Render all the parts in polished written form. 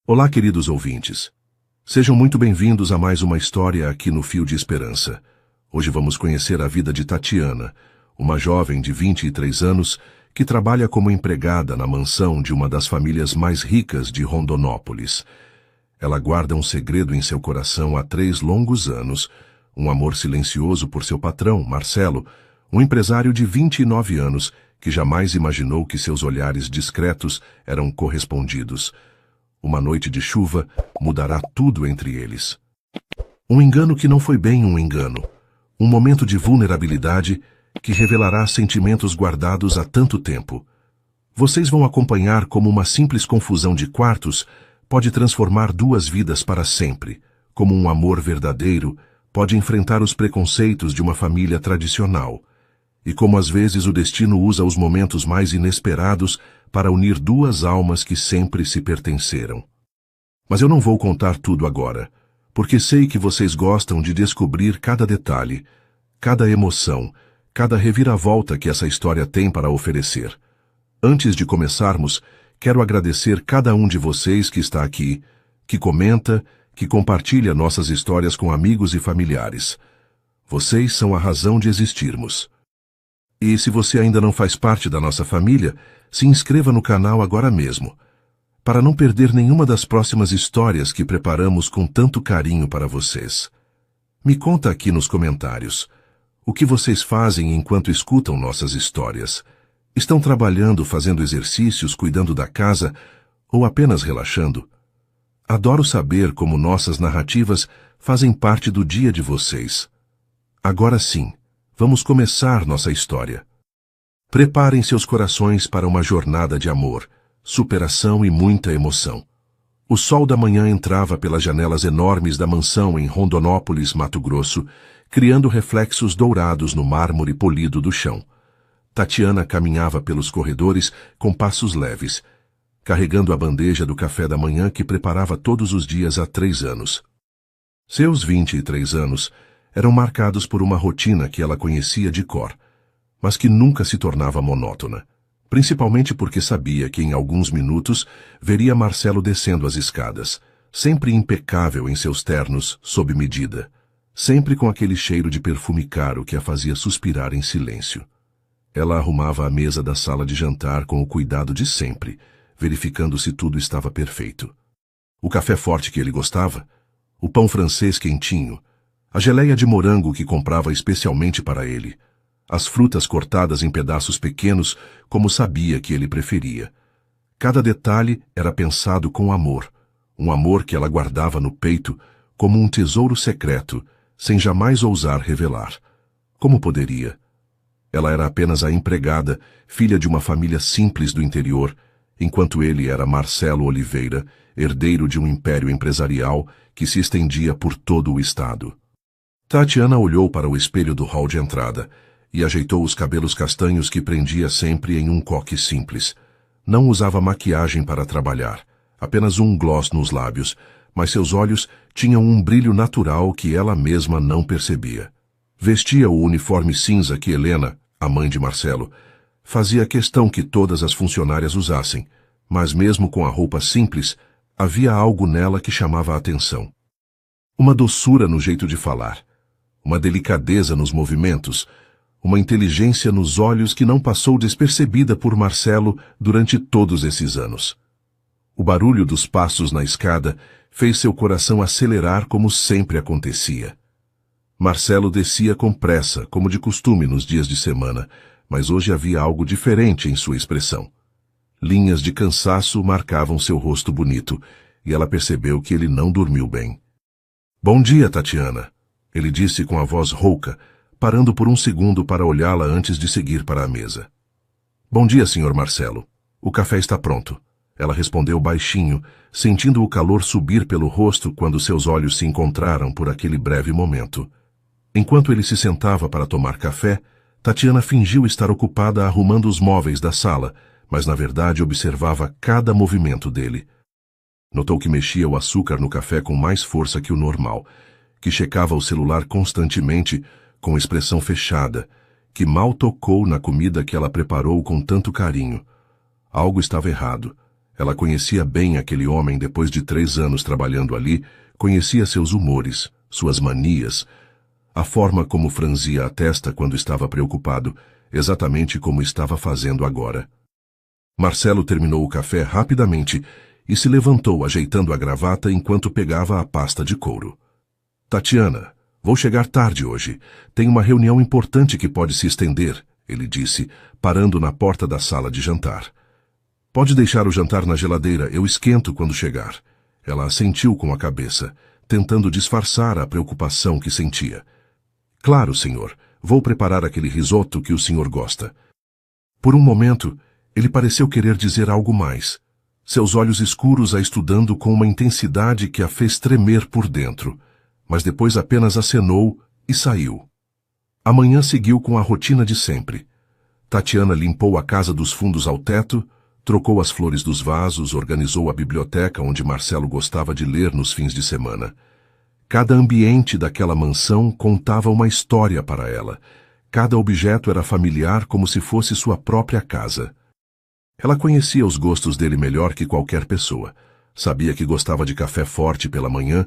Olá, queridos ouvintes. Sejam muito bem-vindos a mais uma história aqui no Fio de Esperança. Hoje vamos conhecer a vida de Tatiana, uma jovem de 23 anos que trabalha como empregada na mansão de uma das famílias mais ricas de Rondonópolis. Ela guarda um segredo em seu coração há 3 longos anos, um amor silencioso por seu patrão, Marcelo, um empresário de 29 anos que jamais imaginou que seus olhares discretos eram correspondidos. Uma noite de chuva mudará tudo entre eles. Um engano que não foi bem um engano. Um momento de vulnerabilidade que revelará sentimentos guardados há tanto tempo. Vocês vão acompanhar como uma simples confusão de quartos pode transformar 2 vidas para sempre, como um amor verdadeiro pode enfrentar os preconceitos de uma família tradicional, e como às vezes o destino usa os momentos mais inesperados para unir 2 almas que sempre se pertenceram. Mas eu não vou contar tudo agora, porque sei que vocês gostam de descobrir cada detalhe, cada emoção, cada reviravolta que essa história tem para oferecer. Antes de começarmos, quero agradecer cada um de vocês que está aqui, que comenta, que compartilha nossas histórias com amigos e familiares. Vocês são a razão de existirmos. E se você ainda não faz parte da nossa família, se inscreva no canal agora mesmo, para não perder nenhuma das próximas histórias que preparamos com tanto carinho para vocês. Me conta aqui nos comentários o que vocês fazem enquanto escutam nossas histórias. Estão trabalhando, fazendo exercícios, cuidando da casa ou apenas relaxando? Adoro saber como nossas narrativas fazem parte do dia de vocês. Agora sim, vamos começar nossa história. Preparem seus corações para uma jornada de amor, superação e muita emoção. O sol da manhã entrava pelas janelas enormes da mansão em Rondonópolis, Mato Grosso, criando reflexos dourados no mármore polido do chão. Tatiana caminhava pelos corredores com passos leves, carregando a bandeja do café da manhã que preparava todos os dias há 3 anos. Seus 23 anos eram marcados por uma rotina que ela conhecia de cor, mas que nunca se tornava monótona, principalmente porque sabia que em alguns minutos veria Marcelo descendo as escadas, sempre impecável em seus ternos sob medida, sempre com aquele cheiro de perfume caro que a fazia suspirar em silêncio. Ela arrumava a mesa da sala de jantar com o cuidado de sempre, verificando se tudo estava perfeito. O café forte que ele gostava, o pão francês quentinho, a geleia de morango que comprava especialmente para ele, as frutas cortadas em pedaços pequenos como sabia que ele preferia. Cada detalhe era pensado com amor, um amor que ela guardava no peito como um tesouro secreto, sem jamais ousar revelar. Como poderia? Ela era apenas a empregada, filha de uma família simples do interior, enquanto ele era Marcelo Oliveira, herdeiro de um império empresarial que se estendia por todo o estado. Tatiana olhou para o espelho do hall de entrada e ajeitou os cabelos castanhos que prendia sempre em um coque simples. Não usava maquiagem para trabalhar, apenas um gloss nos lábios, mas seus olhos tinham um brilho natural que ela mesma não percebia. Vestia o uniforme cinza que Helena, a mãe de Marcelo, fazia questão que todas as funcionárias usassem, mas mesmo com a roupa simples, havia algo nela que chamava a atenção. Uma doçura no jeito de falar, uma delicadeza nos movimentos, uma inteligência nos olhos que não passou despercebida por Marcelo durante todos esses anos. O barulho dos passos na escada fez seu coração acelerar como sempre acontecia. Marcelo descia com pressa, como de costume nos dias de semana, mas hoje havia algo diferente em sua expressão. Linhas de cansaço marcavam seu rosto bonito, e ela percebeu que ele não dormiu bem. "Bom dia, Tatiana", ele disse com a voz rouca, parando por um segundo para olhá-la antes de seguir para a mesa. "Bom dia, Sr. Marcelo. O café está pronto", ela respondeu baixinho, sentindo o calor subir pelo rosto quando seus olhos se encontraram por aquele breve momento. Enquanto ele se sentava para tomar café, Tatiana fingiu estar ocupada arrumando os móveis da sala, mas na verdade observava cada movimento dele. Notou que mexia o açúcar no café com mais força que o normal, que checava o celular constantemente, com expressão fechada, que mal tocou na comida que ela preparou com tanto carinho. Algo estava errado. Ela conhecia bem aquele homem depois de 3 anos trabalhando ali, conhecia seus humores, suas manias, a forma como franzia a testa quando estava preocupado, exatamente como estava fazendo agora. Marcelo terminou o café rapidamente e se levantou ajeitando a gravata enquanto pegava a pasta de couro. Tatiana, vou chegar tarde hoje. Tem uma reunião importante que pode se estender, ele disse, parando na porta da sala de jantar. Pode deixar o jantar na geladeira, eu esquento quando chegar. Ela assentiu com a cabeça, tentando disfarçar a preocupação que sentia. Claro, senhor, vou preparar aquele risoto que o senhor gosta. Por um momento, ele pareceu querer dizer algo mais, seus olhos escuros a estudando com uma intensidade que a fez tremer por dentro, mas depois apenas acenou e saiu. A manhã seguiu com a rotina de sempre. Tatiana limpou a casa dos fundos ao teto, trocou as flores dos vasos, organizou a biblioteca onde Marcelo gostava de ler nos fins de semana. Cada ambiente daquela mansão contava uma história para ela. Cada objeto era familiar como se fosse sua própria casa. Ela conhecia os gostos dele melhor que qualquer pessoa. Sabia que gostava de café forte pela manhã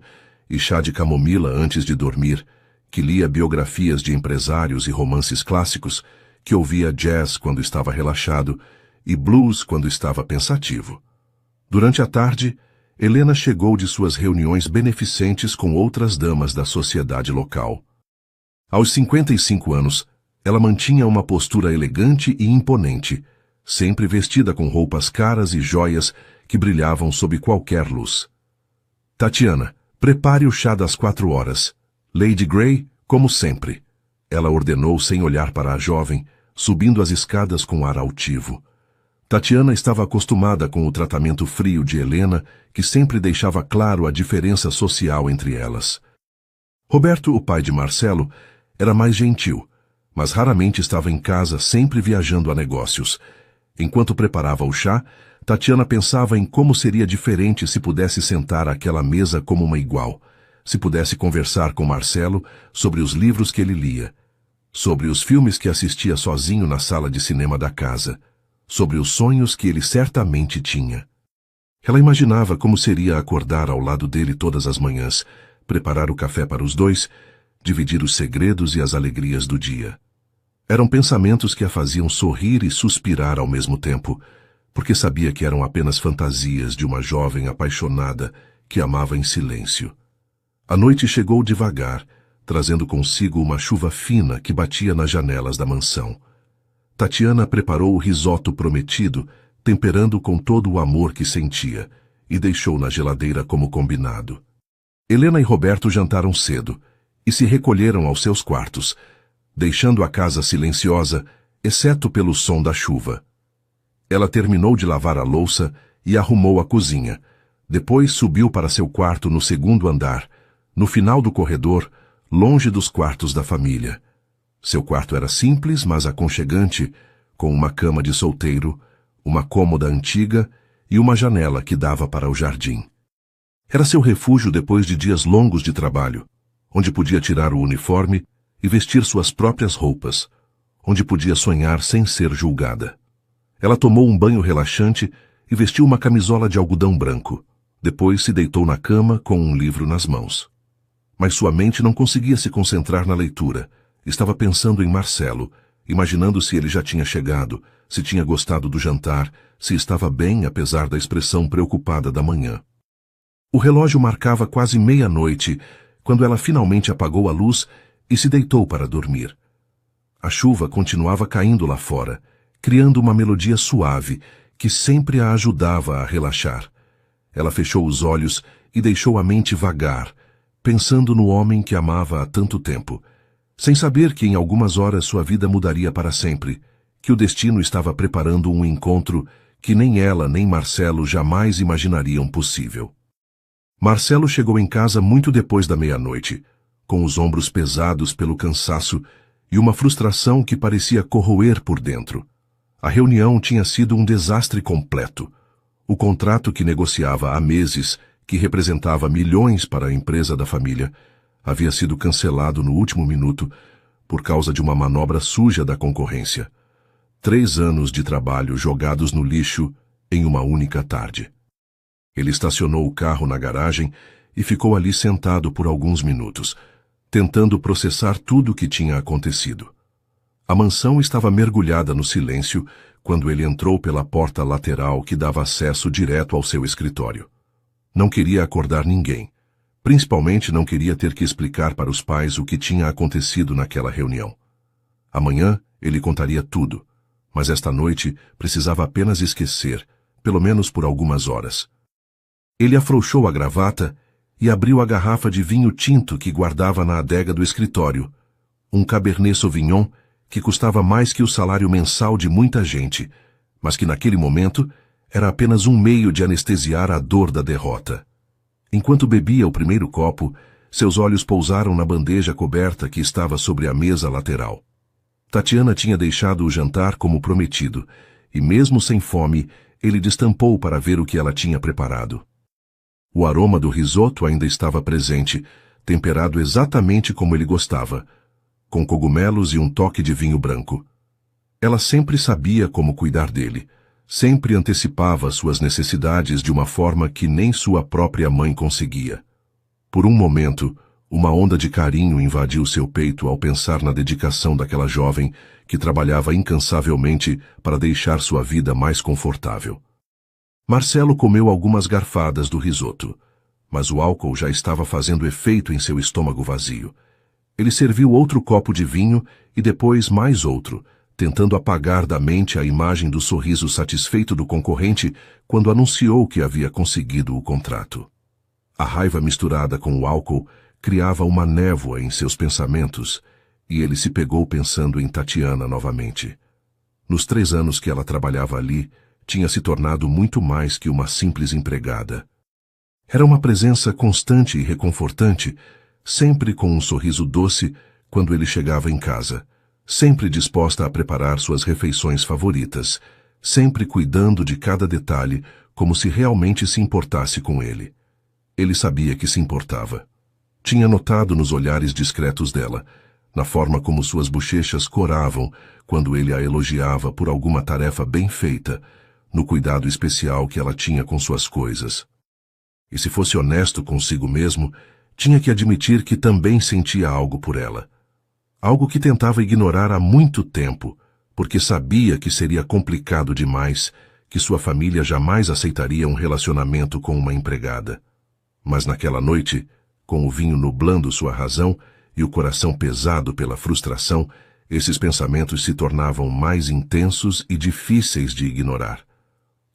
e chá de camomila antes de dormir, que lia biografias de empresários e romances clássicos, que ouvia jazz quando estava relaxado e blues quando estava pensativo. Durante a tarde, Helena chegou de suas reuniões beneficentes com outras damas da sociedade local. Aos 55 anos, ela mantinha uma postura elegante e imponente, sempre vestida com roupas caras e joias que brilhavam sob qualquer luz. Tatiana, prepare o chá das 4 horas. Lady Grey, como sempre. Ela ordenou sem olhar para a jovem, subindo as escadas com ar altivo. Tatiana estava acostumada com o tratamento frio de Helena, que sempre deixava claro a diferença social entre elas. Roberto, o pai de Marcelo, era mais gentil, mas raramente estava em casa, sempre viajando a negócios. Enquanto preparava o chá, Tatiana pensava em como seria diferente se pudesse sentar àquela mesa como uma igual, se pudesse conversar com Marcelo sobre os livros que ele lia, sobre os filmes que assistia sozinho na sala de cinema da casa, sobre os sonhos que ele certamente tinha. Ela imaginava como seria acordar ao lado dele todas as manhãs, preparar o café para os dois, dividir os segredos e as alegrias do dia. Eram pensamentos que a faziam sorrir e suspirar ao mesmo tempo, porque sabia que eram apenas fantasias de uma jovem apaixonada que amava em silêncio. A noite chegou devagar, trazendo consigo uma chuva fina que batia nas janelas da mansão. Tatiana preparou o risoto prometido, temperando com todo o amor que sentia, e deixou na geladeira como combinado. Helena e Roberto jantaram cedo e se recolheram aos seus quartos, deixando a casa silenciosa, exceto pelo som da chuva. Ela terminou de lavar a louça e arrumou a cozinha. Depois subiu para seu quarto no 2º andar, no final do corredor, longe dos quartos da família. Seu quarto era simples, mas aconchegante, com uma cama de solteiro, uma cômoda antiga e uma janela que dava para o jardim. Era seu refúgio depois de dias longos de trabalho, onde podia tirar o uniforme e vestir suas próprias roupas, onde podia sonhar sem ser julgada. Ela tomou um banho relaxante e vestiu uma camisola de algodão branco. Depois se deitou na cama com um livro nas mãos. Mas sua mente não conseguia se concentrar na leitura. Estava pensando em Marcelo, imaginando se ele já tinha chegado, se tinha gostado do jantar, se estava bem apesar da expressão preocupada da manhã. O relógio marcava quase meia-noite, quando ela finalmente apagou a luz e se deitou para dormir. A chuva continuava caindo lá fora, criando uma melodia suave que sempre a ajudava a relaxar. Ela fechou os olhos e deixou a mente vagar, pensando no homem que amava há tanto tempo, sem saber que em algumas horas sua vida mudaria para sempre, que o destino estava preparando um encontro que nem ela nem Marcelo jamais imaginariam possível. Marcelo chegou em casa muito depois da meia-noite, com os ombros pesados pelo cansaço e uma frustração que parecia corroer por dentro. A reunião tinha sido um desastre completo. O contrato que negociava há meses, que representava milhões para a empresa da família, havia sido cancelado no último minuto por causa de uma manobra suja da concorrência. 3 anos de trabalho jogados no lixo em uma única tarde. Ele estacionou o carro na garagem e ficou ali sentado por alguns minutos, tentando processar tudo o que tinha acontecido. A mansão estava mergulhada no silêncio quando ele entrou pela porta lateral que dava acesso direto ao seu escritório. Não queria acordar ninguém. Principalmente não queria ter que explicar para os pais o que tinha acontecido naquela reunião. Amanhã ele contaria tudo, mas esta noite precisava apenas esquecer, pelo menos por algumas horas. Ele afrouxou a gravata e abriu a garrafa de vinho tinto que guardava na adega do escritório, um Cabernet Sauvignon que custava mais que o salário mensal de muita gente, mas que naquele momento era apenas um meio de anestesiar a dor da derrota. Enquanto bebia o primeiro copo, seus olhos pousaram na bandeja coberta que estava sobre a mesa lateral. Tatiana tinha deixado o jantar como prometido, e mesmo sem fome, ele destampou para ver o que ela tinha preparado. O aroma do risoto ainda estava presente, temperado exatamente como ele gostava, com cogumelos e um toque de vinho branco. Ela sempre sabia como cuidar dele, sempre antecipava suas necessidades de uma forma que nem sua própria mãe conseguia. Por um momento, uma onda de carinho invadiu seu peito ao pensar na dedicação daquela jovem que trabalhava incansavelmente para deixar sua vida mais confortável. Marcelo comeu algumas garfadas do risoto, mas o álcool já estava fazendo efeito em seu estômago vazio. Ele serviu outro copo de vinho e depois mais outro, tentando apagar da mente a imagem do sorriso satisfeito do concorrente quando anunciou que havia conseguido o contrato. A raiva misturada com o álcool criava uma névoa em seus pensamentos, e ele se pegou pensando em Tatiana novamente. Nos 3 anos que ela trabalhava ali, tinha se tornado muito mais que uma simples empregada. Era uma presença constante e reconfortante, sempre com um sorriso doce quando ele chegava em casa, sempre disposta a preparar suas refeições favoritas, sempre cuidando de cada detalhe como se realmente se importasse com ele. Ele sabia que se importava. Tinha notado nos olhares discretos dela, na forma como suas bochechas coravam quando ele a elogiava por alguma tarefa bem feita, no cuidado especial que ela tinha com suas coisas. E se fosse honesto consigo mesmo, tinha que admitir que também sentia algo por ela. Algo que tentava ignorar há muito tempo, porque sabia que seria complicado demais, que sua família jamais aceitaria um relacionamento com uma empregada. Mas naquela noite, com o vinho nublando sua razão e o coração pesado pela frustração, esses pensamentos se tornavam mais intensos e difíceis de ignorar.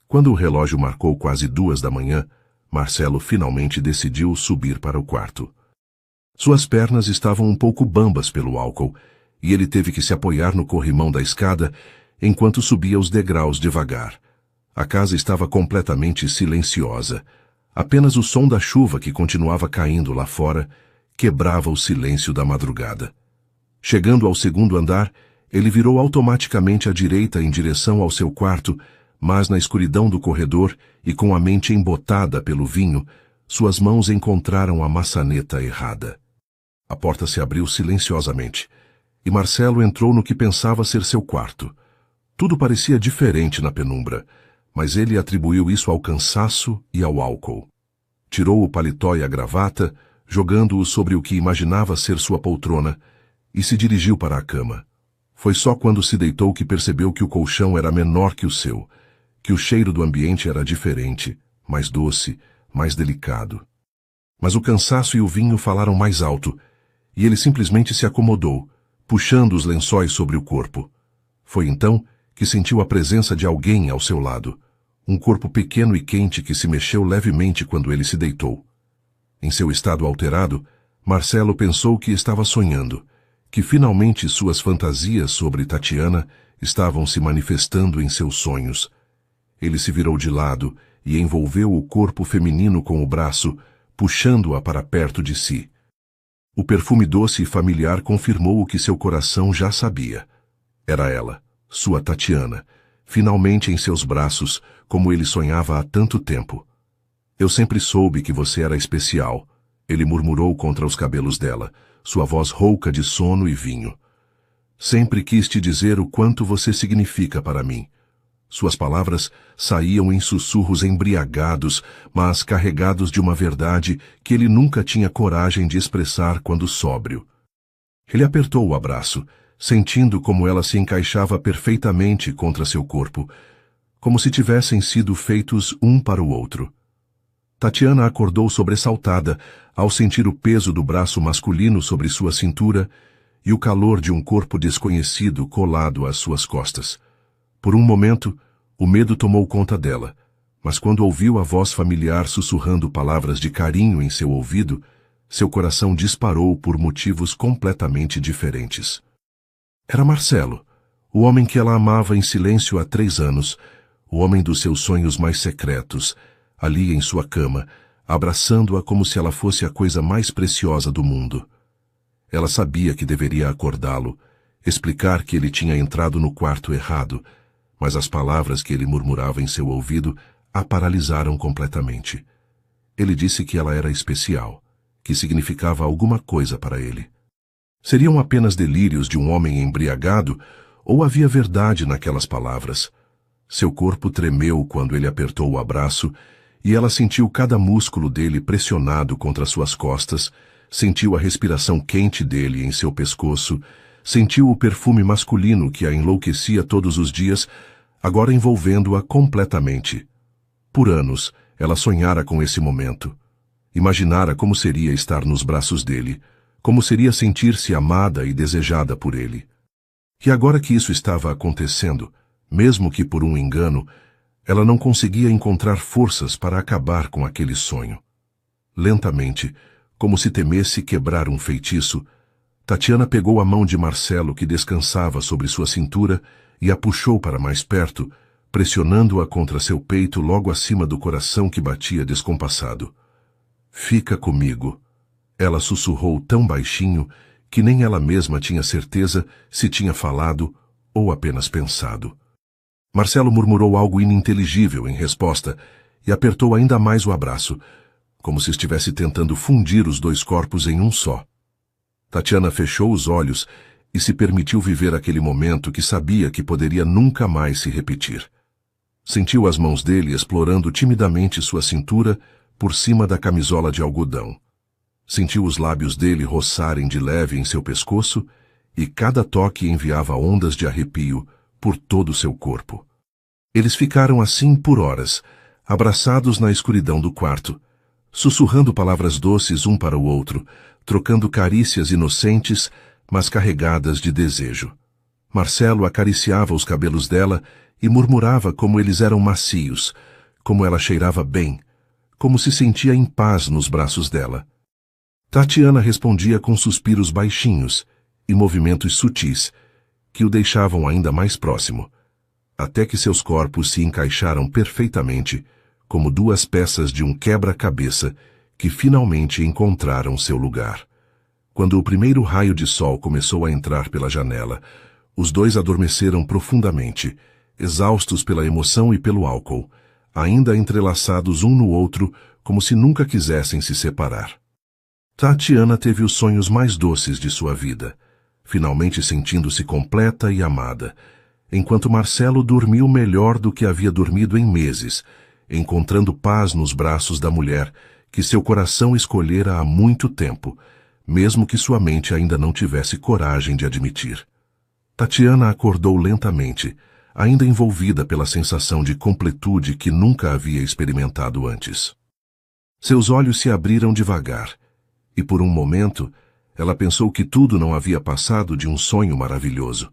Quando o relógio marcou quase 2 da manhã, Marcelo finalmente decidiu subir para o quarto. Suas pernas estavam um pouco bambas pelo álcool, e ele teve que se apoiar no corrimão da escada enquanto subia os degraus devagar. A casa estava completamente silenciosa. Apenas o som da chuva que continuava caindo lá fora quebrava o silêncio da madrugada. Chegando ao 2º andar, ele virou automaticamente à direita em direção ao seu quarto, mas na escuridão do corredor e com a mente embotada pelo vinho, suas mãos encontraram a maçaneta errada. A porta se abriu silenciosamente, e Marcelo entrou no que pensava ser seu quarto. Tudo parecia diferente na penumbra, mas ele atribuiu isso ao cansaço e ao álcool. Tirou o paletó e a gravata, jogando-o sobre o que imaginava ser sua poltrona, e se dirigiu para a cama. Foi só quando se deitou que percebeu que o colchão era menor que o seu, que o cheiro do ambiente era diferente, mais doce, mais delicado. Mas o cansaço e o vinho falaram mais alto, e ele simplesmente se acomodou, puxando os lençóis sobre o corpo. Foi então que sentiu a presença de alguém ao seu lado, um corpo pequeno e quente que se mexeu levemente quando ele se deitou. Em seu estado alterado, Marcelo pensou que estava sonhando, que finalmente suas fantasias sobre Tatiana estavam se manifestando em seus sonhos. Ele se virou de lado e envolveu o corpo feminino com o braço, puxando-a para perto de si. O perfume doce e familiar confirmou o que seu coração já sabia. Era ela, sua Tatiana, finalmente em seus braços, como ele sonhava há tanto tempo. Eu sempre soube que você era especial, ele murmurou contra os cabelos dela, sua voz rouca de sono e vinho. Sempre quis te dizer o quanto você significa para mim. Suas palavras saíam em sussurros embriagados, mas carregados de uma verdade que ele nunca tinha coragem de expressar quando sóbrio. Ele apertou o abraço, sentindo como ela se encaixava perfeitamente contra seu corpo, como se tivessem sido feitos um para o outro. Tatiana acordou sobressaltada ao sentir o peso do braço masculino sobre sua cintura e o calor de um corpo desconhecido colado às suas costas. Por um momento, o medo tomou conta dela, mas quando ouviu a voz familiar sussurrando palavras de carinho em seu ouvido, seu coração disparou por motivos completamente diferentes. Era Marcelo, o homem que ela amava em silêncio há 3 anos, o homem dos seus sonhos mais secretos, ali em sua cama, abraçando-a como se ela fosse a coisa mais preciosa do mundo. Ela sabia que deveria acordá-lo, explicar que ele tinha entrado no quarto errado, mas as palavras que ele murmurava em seu ouvido a paralisaram completamente. Ele disse que ela era especial, que significava alguma coisa para ele. Seriam apenas delírios de um homem embriagado, ou havia verdade naquelas palavras? Seu corpo tremeu quando ele apertou o abraço, e ela sentiu cada músculo dele pressionado contra suas costas, sentiu a respiração quente dele em seu pescoço, sentiu o perfume masculino que a enlouquecia todos os dias, agora envolvendo-a completamente. Por anos, ela sonhara com esse momento. Imaginara como seria estar nos braços dele, como seria sentir-se amada e desejada por ele. E agora que isso estava acontecendo, mesmo que por um engano, ela não conseguia encontrar forças para acabar com aquele sonho. Lentamente, como se temesse quebrar um feitiço, Tatiana pegou a mão de Marcelo que descansava sobre sua cintura e a puxou para mais perto, pressionando-a contra seu peito logo acima do coração que batia descompassado. "Fica comigo", ela sussurrou tão baixinho que nem ela mesma tinha certeza se tinha falado ou apenas pensado. Marcelo murmurou algo ininteligível em resposta e apertou ainda mais o abraço, como se estivesse tentando fundir os 2 corpos em um só. Tatiana fechou os olhos e se permitiu viver aquele momento que sabia que poderia nunca mais se repetir. Sentiu as mãos dele explorando timidamente sua cintura por cima da camisola de algodão. Sentiu os lábios dele roçarem de leve em seu pescoço e cada toque enviava ondas de arrepio por todo o seu corpo. Eles ficaram assim por horas, abraçados na escuridão do quarto, sussurrando palavras doces um para o outro, trocando carícias inocentes, mas carregadas de desejo. Marcelo acariciava os cabelos dela e murmurava como eles eram macios, como ela cheirava bem, como se sentia em paz nos braços dela. Tatiana respondia com suspiros baixinhos e movimentos sutis, que o deixavam ainda mais próximo, até que seus corpos se encaixaram perfeitamente, como 2 peças de um quebra-cabeça que finalmente encontraram seu lugar. Quando o primeiro raio de sol começou a entrar pela janela, os 2 adormeceram profundamente, exaustos pela emoção e pelo álcool, ainda entrelaçados um no outro como se nunca quisessem se separar. Tatiana teve os sonhos mais doces de sua vida, finalmente sentindo-se completa e amada, enquanto Marcelo dormiu melhor do que havia dormido em meses, encontrando paz nos braços da mulher que seu coração escolhera há muito tempo, mesmo que sua mente ainda não tivesse coragem de admitir. Tatiana acordou lentamente, ainda envolvida pela sensação de completude que nunca havia experimentado antes. Seus olhos se abriram devagar, e por um momento ela pensou que tudo não havia passado de um sonho maravilhoso.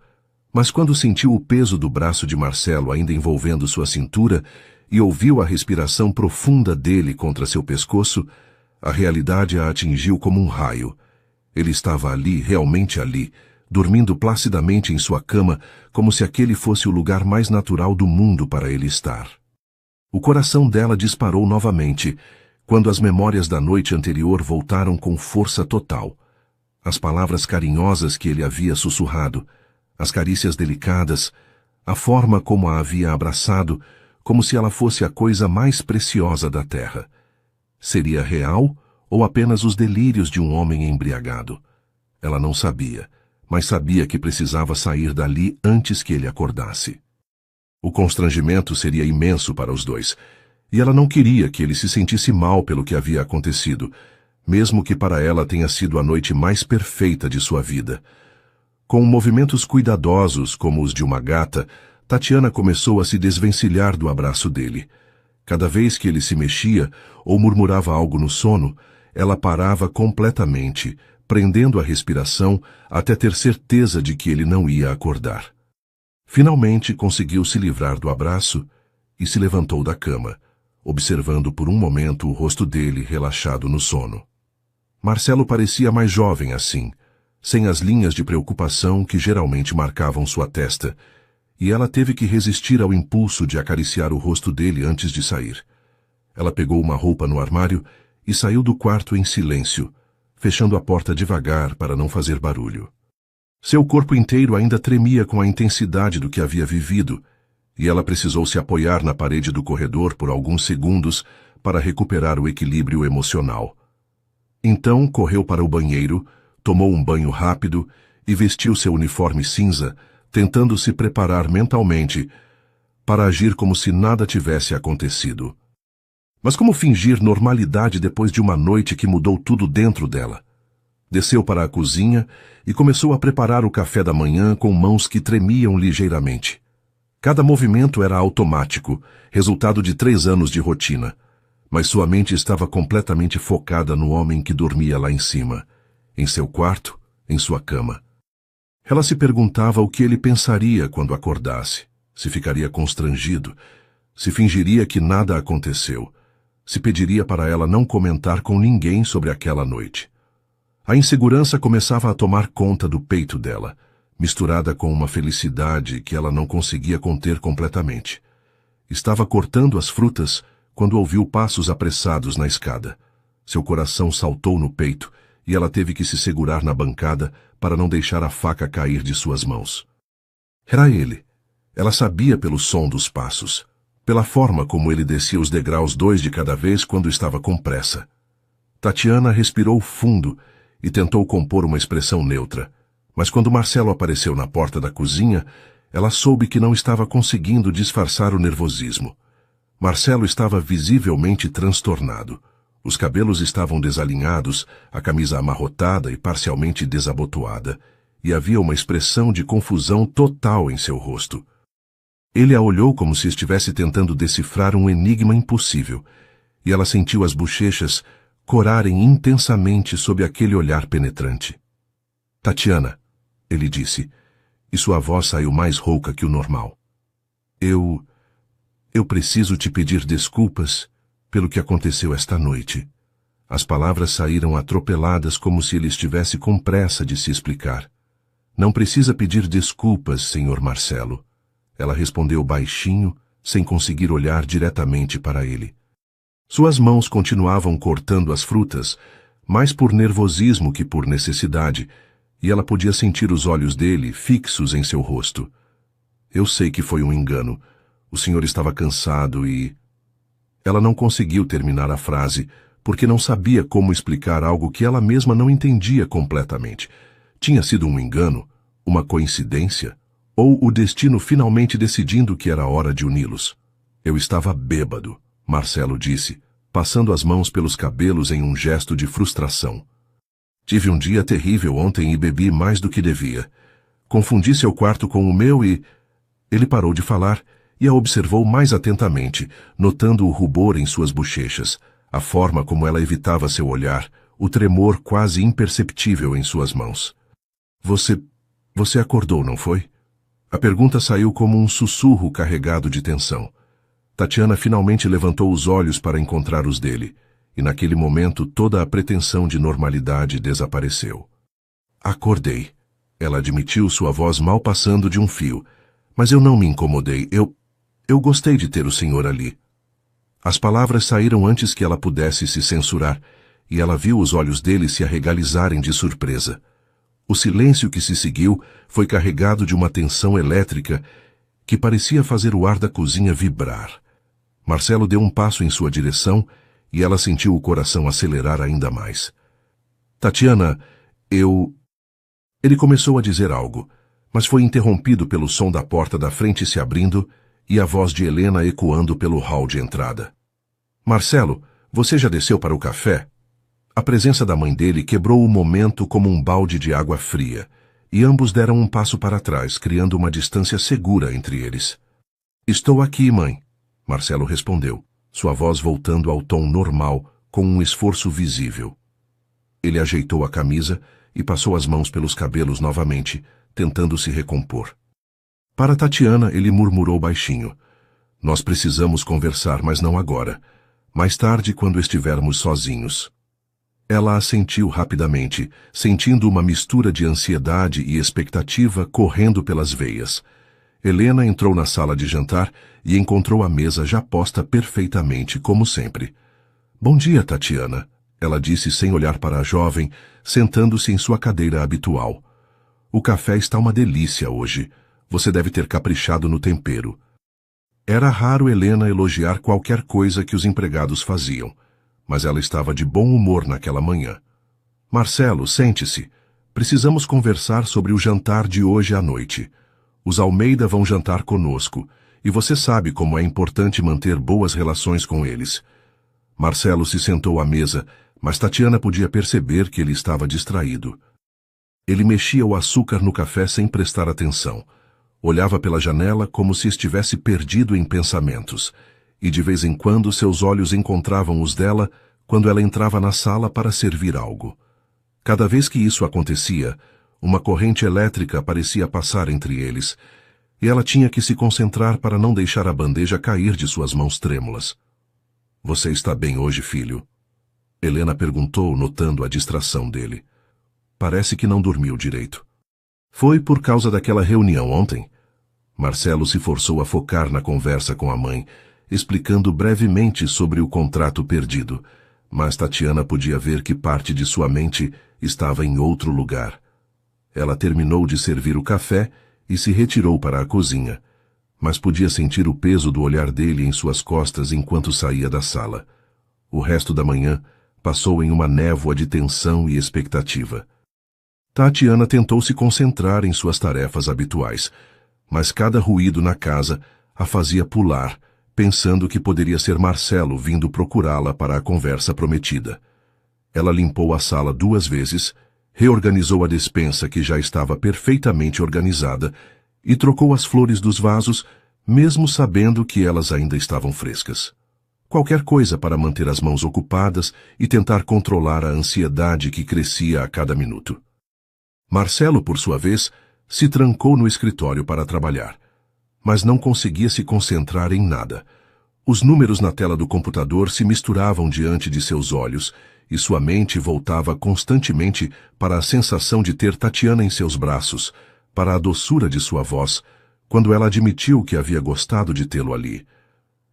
Mas quando sentiu o peso do braço de Marcelo ainda envolvendo sua cintura e ouviu a respiração profunda dele contra seu pescoço, a realidade a atingiu como um raio. Ele estava ali, realmente ali, dormindo placidamente em sua cama, como se aquele fosse o lugar mais natural do mundo para ele estar. O coração dela disparou novamente, quando as memórias da noite anterior voltaram com força total. As palavras carinhosas que ele havia sussurrado, as carícias delicadas, a forma como a havia abraçado, como se ela fosse a coisa mais preciosa da terra. Seria real ou apenas os delírios de um homem embriagado? Ela não sabia, mas sabia que precisava sair dali antes que ele acordasse. O constrangimento seria imenso para os dois, e ela não queria que ele se sentisse mal pelo que havia acontecido, mesmo que para ela tenha sido a noite mais perfeita de sua vida. Com movimentos cuidadosos como os de uma gata, Tatiana começou a se desvencilhar do abraço dele. Cada vez que ele se mexia ou murmurava algo no sono, ela parava completamente, prendendo a respiração até ter certeza de que ele não ia acordar. Finalmente conseguiu se livrar do abraço e se levantou da cama, observando por um momento o rosto dele relaxado no sono. Marcelo parecia mais jovem assim, sem as linhas de preocupação que geralmente marcavam sua testa, e ela teve que resistir ao impulso de acariciar o rosto dele antes de sair. Ela pegou uma roupa no armário e saiu do quarto em silêncio, fechando a porta devagar para não fazer barulho. Seu corpo inteiro ainda tremia com a intensidade do que havia vivido, e ela precisou se apoiar na parede do corredor por alguns segundos para recuperar o equilíbrio emocional. Então correu para o banheiro, tomou um banho rápido e vestiu seu uniforme cinza, tentando se preparar mentalmente para agir como se nada tivesse acontecido. Mas como fingir normalidade depois de uma noite que mudou tudo dentro dela? Desceu para a cozinha e começou a preparar o café da manhã com mãos que tremiam ligeiramente. Cada movimento era automático, resultado de 3 anos de rotina, mas sua mente estava completamente focada no homem que dormia lá em cima, em seu quarto, em sua cama. Ela se perguntava o que ele pensaria quando acordasse, se ficaria constrangido, se fingiria que nada aconteceu, se pediria para ela não comentar com ninguém sobre aquela noite. A insegurança começava a tomar conta do peito dela, misturada com uma felicidade que ela não conseguia conter completamente. Estava cortando as frutas quando ouviu passos apressados na escada. Seu coração saltou no peito e ela teve que se segurar na bancada para não deixar a faca cair de suas mãos. Era ele. Ela sabia pelo som dos passos, pela forma como ele descia os degraus 2 de cada vez quando estava com pressa. Tatiana respirou fundo e tentou compor uma expressão neutra, mas quando Marcelo apareceu na porta da cozinha, ela soube que não estava conseguindo disfarçar o nervosismo. Marcelo estava visivelmente transtornado. Os cabelos estavam desalinhados, a camisa amarrotada e parcialmente desabotoada, e havia uma expressão de confusão total em seu rosto. Ele a olhou como se estivesse tentando decifrar um enigma impossível, e ela sentiu as bochechas corarem intensamente sob aquele olhar penetrante. Tatiana, ele disse, e sua voz saiu mais rouca que o normal. Eu preciso te pedir desculpas pelo que aconteceu esta noite. As palavras saíram atropeladas como se ele estivesse com pressa de se explicar. Não precisa pedir desculpas, senhor Marcelo. Ela respondeu baixinho, sem conseguir olhar diretamente para ele. Suas mãos continuavam cortando as frutas, mais por nervosismo que por necessidade, e ela podia sentir os olhos dele fixos em seu rosto. Eu sei que foi um engano. O senhor estava cansado e... Ela não conseguiu terminar a frase, porque não sabia como explicar algo que ela mesma não entendia completamente. Tinha sido um engano, uma coincidência, ou o destino finalmente decidindo que era hora de uni-los. Eu estava bêbado, Marcelo disse, passando as mãos pelos cabelos em um gesto de frustração. Tive um dia terrível ontem e bebi mais do que devia. Confundi seu quarto com o meu e... Ele parou de falar e a observou mais atentamente, notando o rubor em suas bochechas, a forma como ela evitava seu olhar, o tremor quase imperceptível em suas mãos. Você acordou, não foi? A pergunta saiu como um sussurro carregado de tensão. Tatiana finalmente levantou os olhos para encontrar os dele, e naquele momento toda a pretensão de normalidade desapareceu. Acordei. Ela admitiu, sua voz mal passando de um fio. Mas eu não me incomodei. Eu gostei de ter o senhor ali. As palavras saíram antes que ela pudesse se censurar, e ela viu os olhos dele se arregalizarem de surpresa. O silêncio que se seguiu foi carregado de uma tensão elétrica que parecia fazer o ar da cozinha vibrar. Marcelo deu um passo em sua direção e ela sentiu o coração acelerar ainda mais. Tatiana, Ele começou a dizer algo, mas foi interrompido pelo som da porta da frente se abrindo e a voz de Helena ecoando pelo hall de entrada. Marcelo, você já desceu para o café? A presença da mãe dele quebrou o momento como um balde de água fria, e ambos deram um passo para trás, criando uma distância segura entre eles. Estou aqui, mãe, Marcelo respondeu, sua voz voltando ao tom normal, com um esforço visível. Ele ajeitou a camisa e passou as mãos pelos cabelos novamente, tentando se recompor. Para Tatiana, ele murmurou baixinho. Nós precisamos conversar, mas não agora. Mais tarde, quando estivermos sozinhos. Ela assentiu rapidamente, sentindo uma mistura de ansiedade e expectativa correndo pelas veias. Helena entrou na sala de jantar e encontrou a mesa já posta perfeitamente, como sempre. Bom dia, Tatiana, ela disse sem olhar para a jovem, sentando-se em sua cadeira habitual. O café está uma delícia hoje. Você deve ter caprichado no tempero. Era raro Helena elogiar qualquer coisa que os empregados faziam, mas ela estava de bom humor naquela manhã. Marcelo, sente-se. Precisamos conversar sobre o jantar de hoje à noite. Os Almeida vão jantar conosco, e você sabe como é importante manter boas relações com eles. Marcelo se sentou à mesa, mas Tatiana podia perceber que ele estava distraído. Ele mexia o açúcar no café sem prestar atenção. Olhava pela janela como se estivesse perdido em pensamentos, e de vez em quando seus olhos encontravam os dela quando ela entrava na sala para servir algo. Cada vez que isso acontecia, uma corrente elétrica parecia passar entre eles, e ela tinha que se concentrar para não deixar a bandeja cair de suas mãos trêmulas. — Você está bem hoje, filho? Helena perguntou, notando a distração dele. Parece que não dormiu direito. Foi por causa daquela reunião ontem? Marcelo se forçou a focar na conversa com a mãe, explicando brevemente sobre o contrato perdido, mas Tatiana podia ver que parte de sua mente estava em outro lugar. Ela terminou de servir o café e se retirou para a cozinha, mas podia sentir o peso do olhar dele em suas costas enquanto saía da sala. O resto da manhã passou em uma névoa de tensão e expectativa. Tatiana tentou se concentrar em suas tarefas habituais, mas cada ruído na casa a fazia pular, pensando que poderia ser Marcelo vindo procurá-la para a conversa prometida. Ela limpou a sala 2 vezes, reorganizou a despensa que já estava perfeitamente organizada e trocou as flores dos vasos, mesmo sabendo que elas ainda estavam frescas. Qualquer coisa para manter as mãos ocupadas e tentar controlar a ansiedade que crescia a cada minuto. Marcelo, por sua vez, se trancou no escritório para trabalhar, mas não conseguia se concentrar em nada. Os números na tela do computador se misturavam diante de seus olhos e sua mente voltava constantemente para a sensação de ter Tatiana em seus braços, para a doçura de sua voz, quando ela admitiu que havia gostado de tê-lo ali.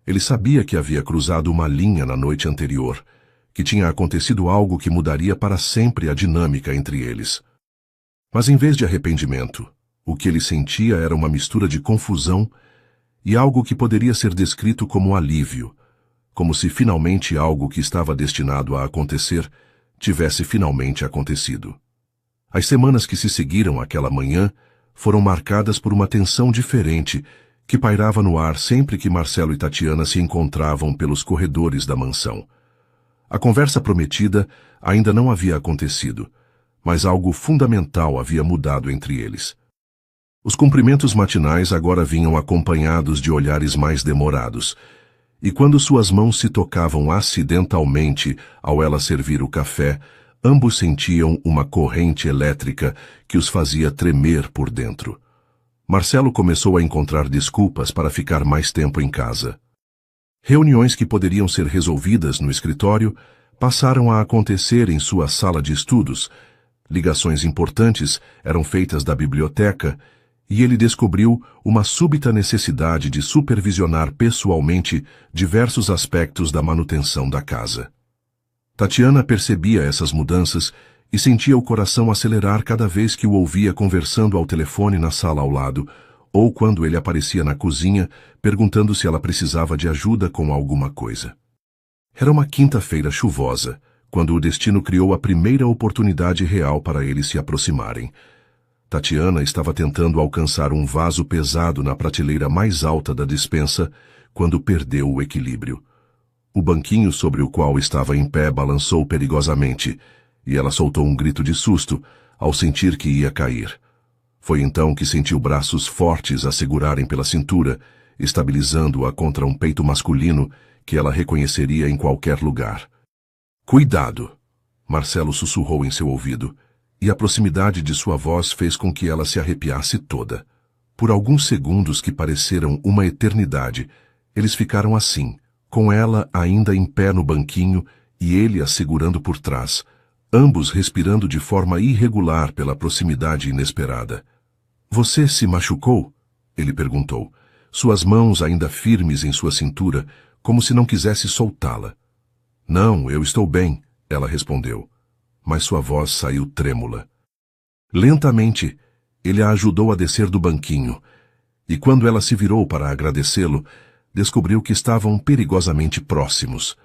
Ele sabia que havia cruzado uma linha na noite anterior, que tinha acontecido algo que mudaria para sempre a dinâmica entre eles. Mas em vez de arrependimento, o que ele sentia era uma mistura de confusão e algo que poderia ser descrito como alívio, como se finalmente algo que estava destinado a acontecer tivesse finalmente acontecido. As semanas que se seguiram àquela manhã foram marcadas por uma tensão diferente que pairava no ar sempre que Marcelo e Tatiana se encontravam pelos corredores da mansão. A conversa prometida ainda não havia acontecido, mas algo fundamental havia mudado entre eles. Os cumprimentos matinais agora vinham acompanhados de olhares mais demorados, e quando suas mãos se tocavam acidentalmente ao ela servir o café, ambos sentiam uma corrente elétrica que os fazia tremer por dentro. Marcelo começou a encontrar desculpas para ficar mais tempo em casa. Reuniões que poderiam ser resolvidas no escritório passaram a acontecer em sua sala de estudos. Ligações importantes eram feitas da biblioteca e ele descobriu uma súbita necessidade de supervisionar pessoalmente diversos aspectos da manutenção da casa. Tatiana percebia essas mudanças e sentia o coração acelerar cada vez que o ouvia conversando ao telefone na sala ao lado, ou quando ele aparecia na cozinha perguntando se ela precisava de ajuda com alguma coisa. Era uma quinta-feira chuvosa, quando o destino criou a primeira oportunidade real para eles se aproximarem. Tatiana estava tentando alcançar um vaso pesado na prateleira mais alta da despensa quando perdeu o equilíbrio. O banquinho sobre o qual estava em pé balançou perigosamente, e ela soltou um grito de susto ao sentir que ia cair. Foi então que sentiu braços fortes a segurarem pela cintura, estabilizando-a contra um peito masculino que ela reconheceria em qualquer lugar. "Cuidado!" Marcelo sussurrou em seu ouvido, e a proximidade de sua voz fez com que ela se arrepiasse toda. Por alguns segundos que pareceram uma eternidade, eles ficaram assim, com ela ainda em pé no banquinho e ele a segurando por trás, ambos respirando de forma irregular pela proximidade inesperada. "Você se machucou?" ele perguntou, suas mãos ainda firmes em sua cintura, como se não quisesse soltá-la. "Não, eu estou bem", ela respondeu, mas sua voz saiu trêmula. Lentamente, ele a ajudou a descer do banquinho, e quando ela se virou para agradecê-lo, descobriu que estavam perigosamente próximos.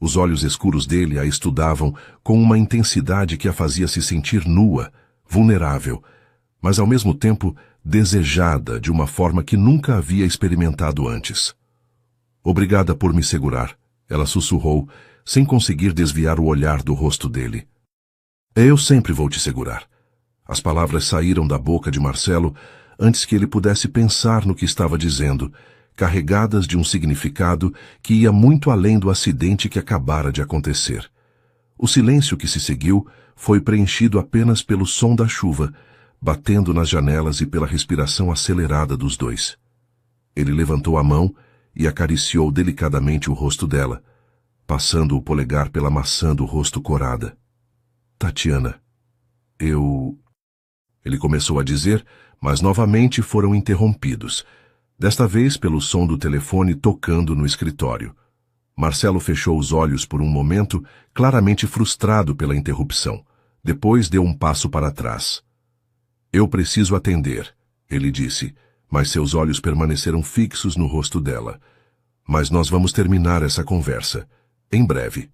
Os olhos escuros dele a estudavam com uma intensidade que a fazia se sentir nua, vulnerável, mas ao mesmo tempo desejada de uma forma que nunca havia experimentado antes. "Obrigada por me segurar", ela sussurrou, sem conseguir desviar o olhar do rosto dele. "Eu sempre vou te segurar." As palavras saíram da boca de Marcelo antes que ele pudesse pensar no que estava dizendo, carregadas de um significado que ia muito além do acidente que acabara de acontecer. O silêncio que se seguiu foi preenchido apenas pelo som da chuva, batendo nas janelas e pela respiração acelerada dos dois. Ele levantou a mão e acariciou delicadamente o rosto dela, passando o polegar pela maçã do rosto corada. "Tatiana, Ele começou a dizer, mas novamente foram interrompidos, desta vez pelo som do telefone tocando no escritório. Marcelo fechou os olhos por um momento, claramente frustrado pela interrupção. Depois deu um passo para trás. "Eu preciso atender", ele disse, mas seus olhos permaneceram fixos no rosto dela. "Mas nós vamos terminar essa conversa. Em breve."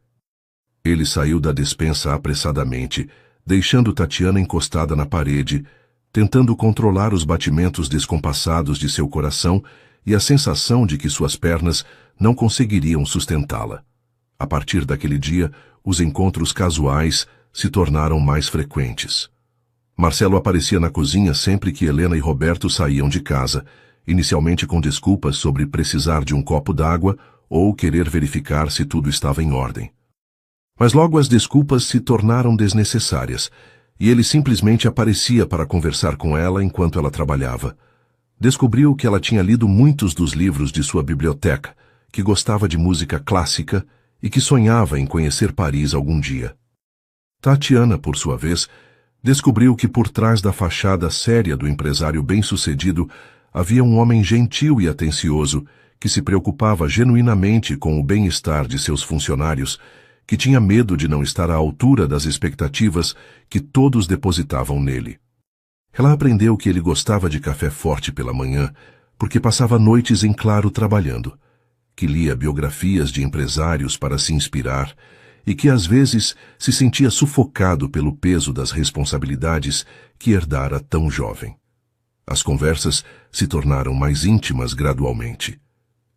Ele saiu da despensa apressadamente, deixando Tatiana encostada na parede, tentando controlar os batimentos descompassados de seu coração e a sensação de que suas pernas não conseguiriam sustentá-la. A partir daquele dia, os encontros casuais se tornaram mais frequentes. Marcelo aparecia na cozinha sempre que Helena e Roberto saíam de casa, inicialmente com desculpas sobre precisar de um copo d'água ou querer verificar se tudo estava em ordem. Mas logo as desculpas se tornaram desnecessárias, e ele simplesmente aparecia para conversar com ela enquanto ela trabalhava. Descobriu que ela tinha lido muitos dos livros de sua biblioteca, que gostava de música clássica e que sonhava em conhecer Paris algum dia. Tatiana, por sua vez, descobriu que por trás da fachada séria do empresário bem-sucedido havia um homem gentil e atencioso que se preocupava genuinamente com o bem-estar de seus funcionários, que tinha medo de não estar à altura das expectativas que todos depositavam nele. Ela aprendeu que ele gostava de café forte pela manhã, porque passava noites em claro trabalhando, que lia biografias de empresários para se inspirar e que às vezes se sentia sufocado pelo peso das responsabilidades que herdara tão jovem. As conversas se tornaram mais íntimas gradualmente.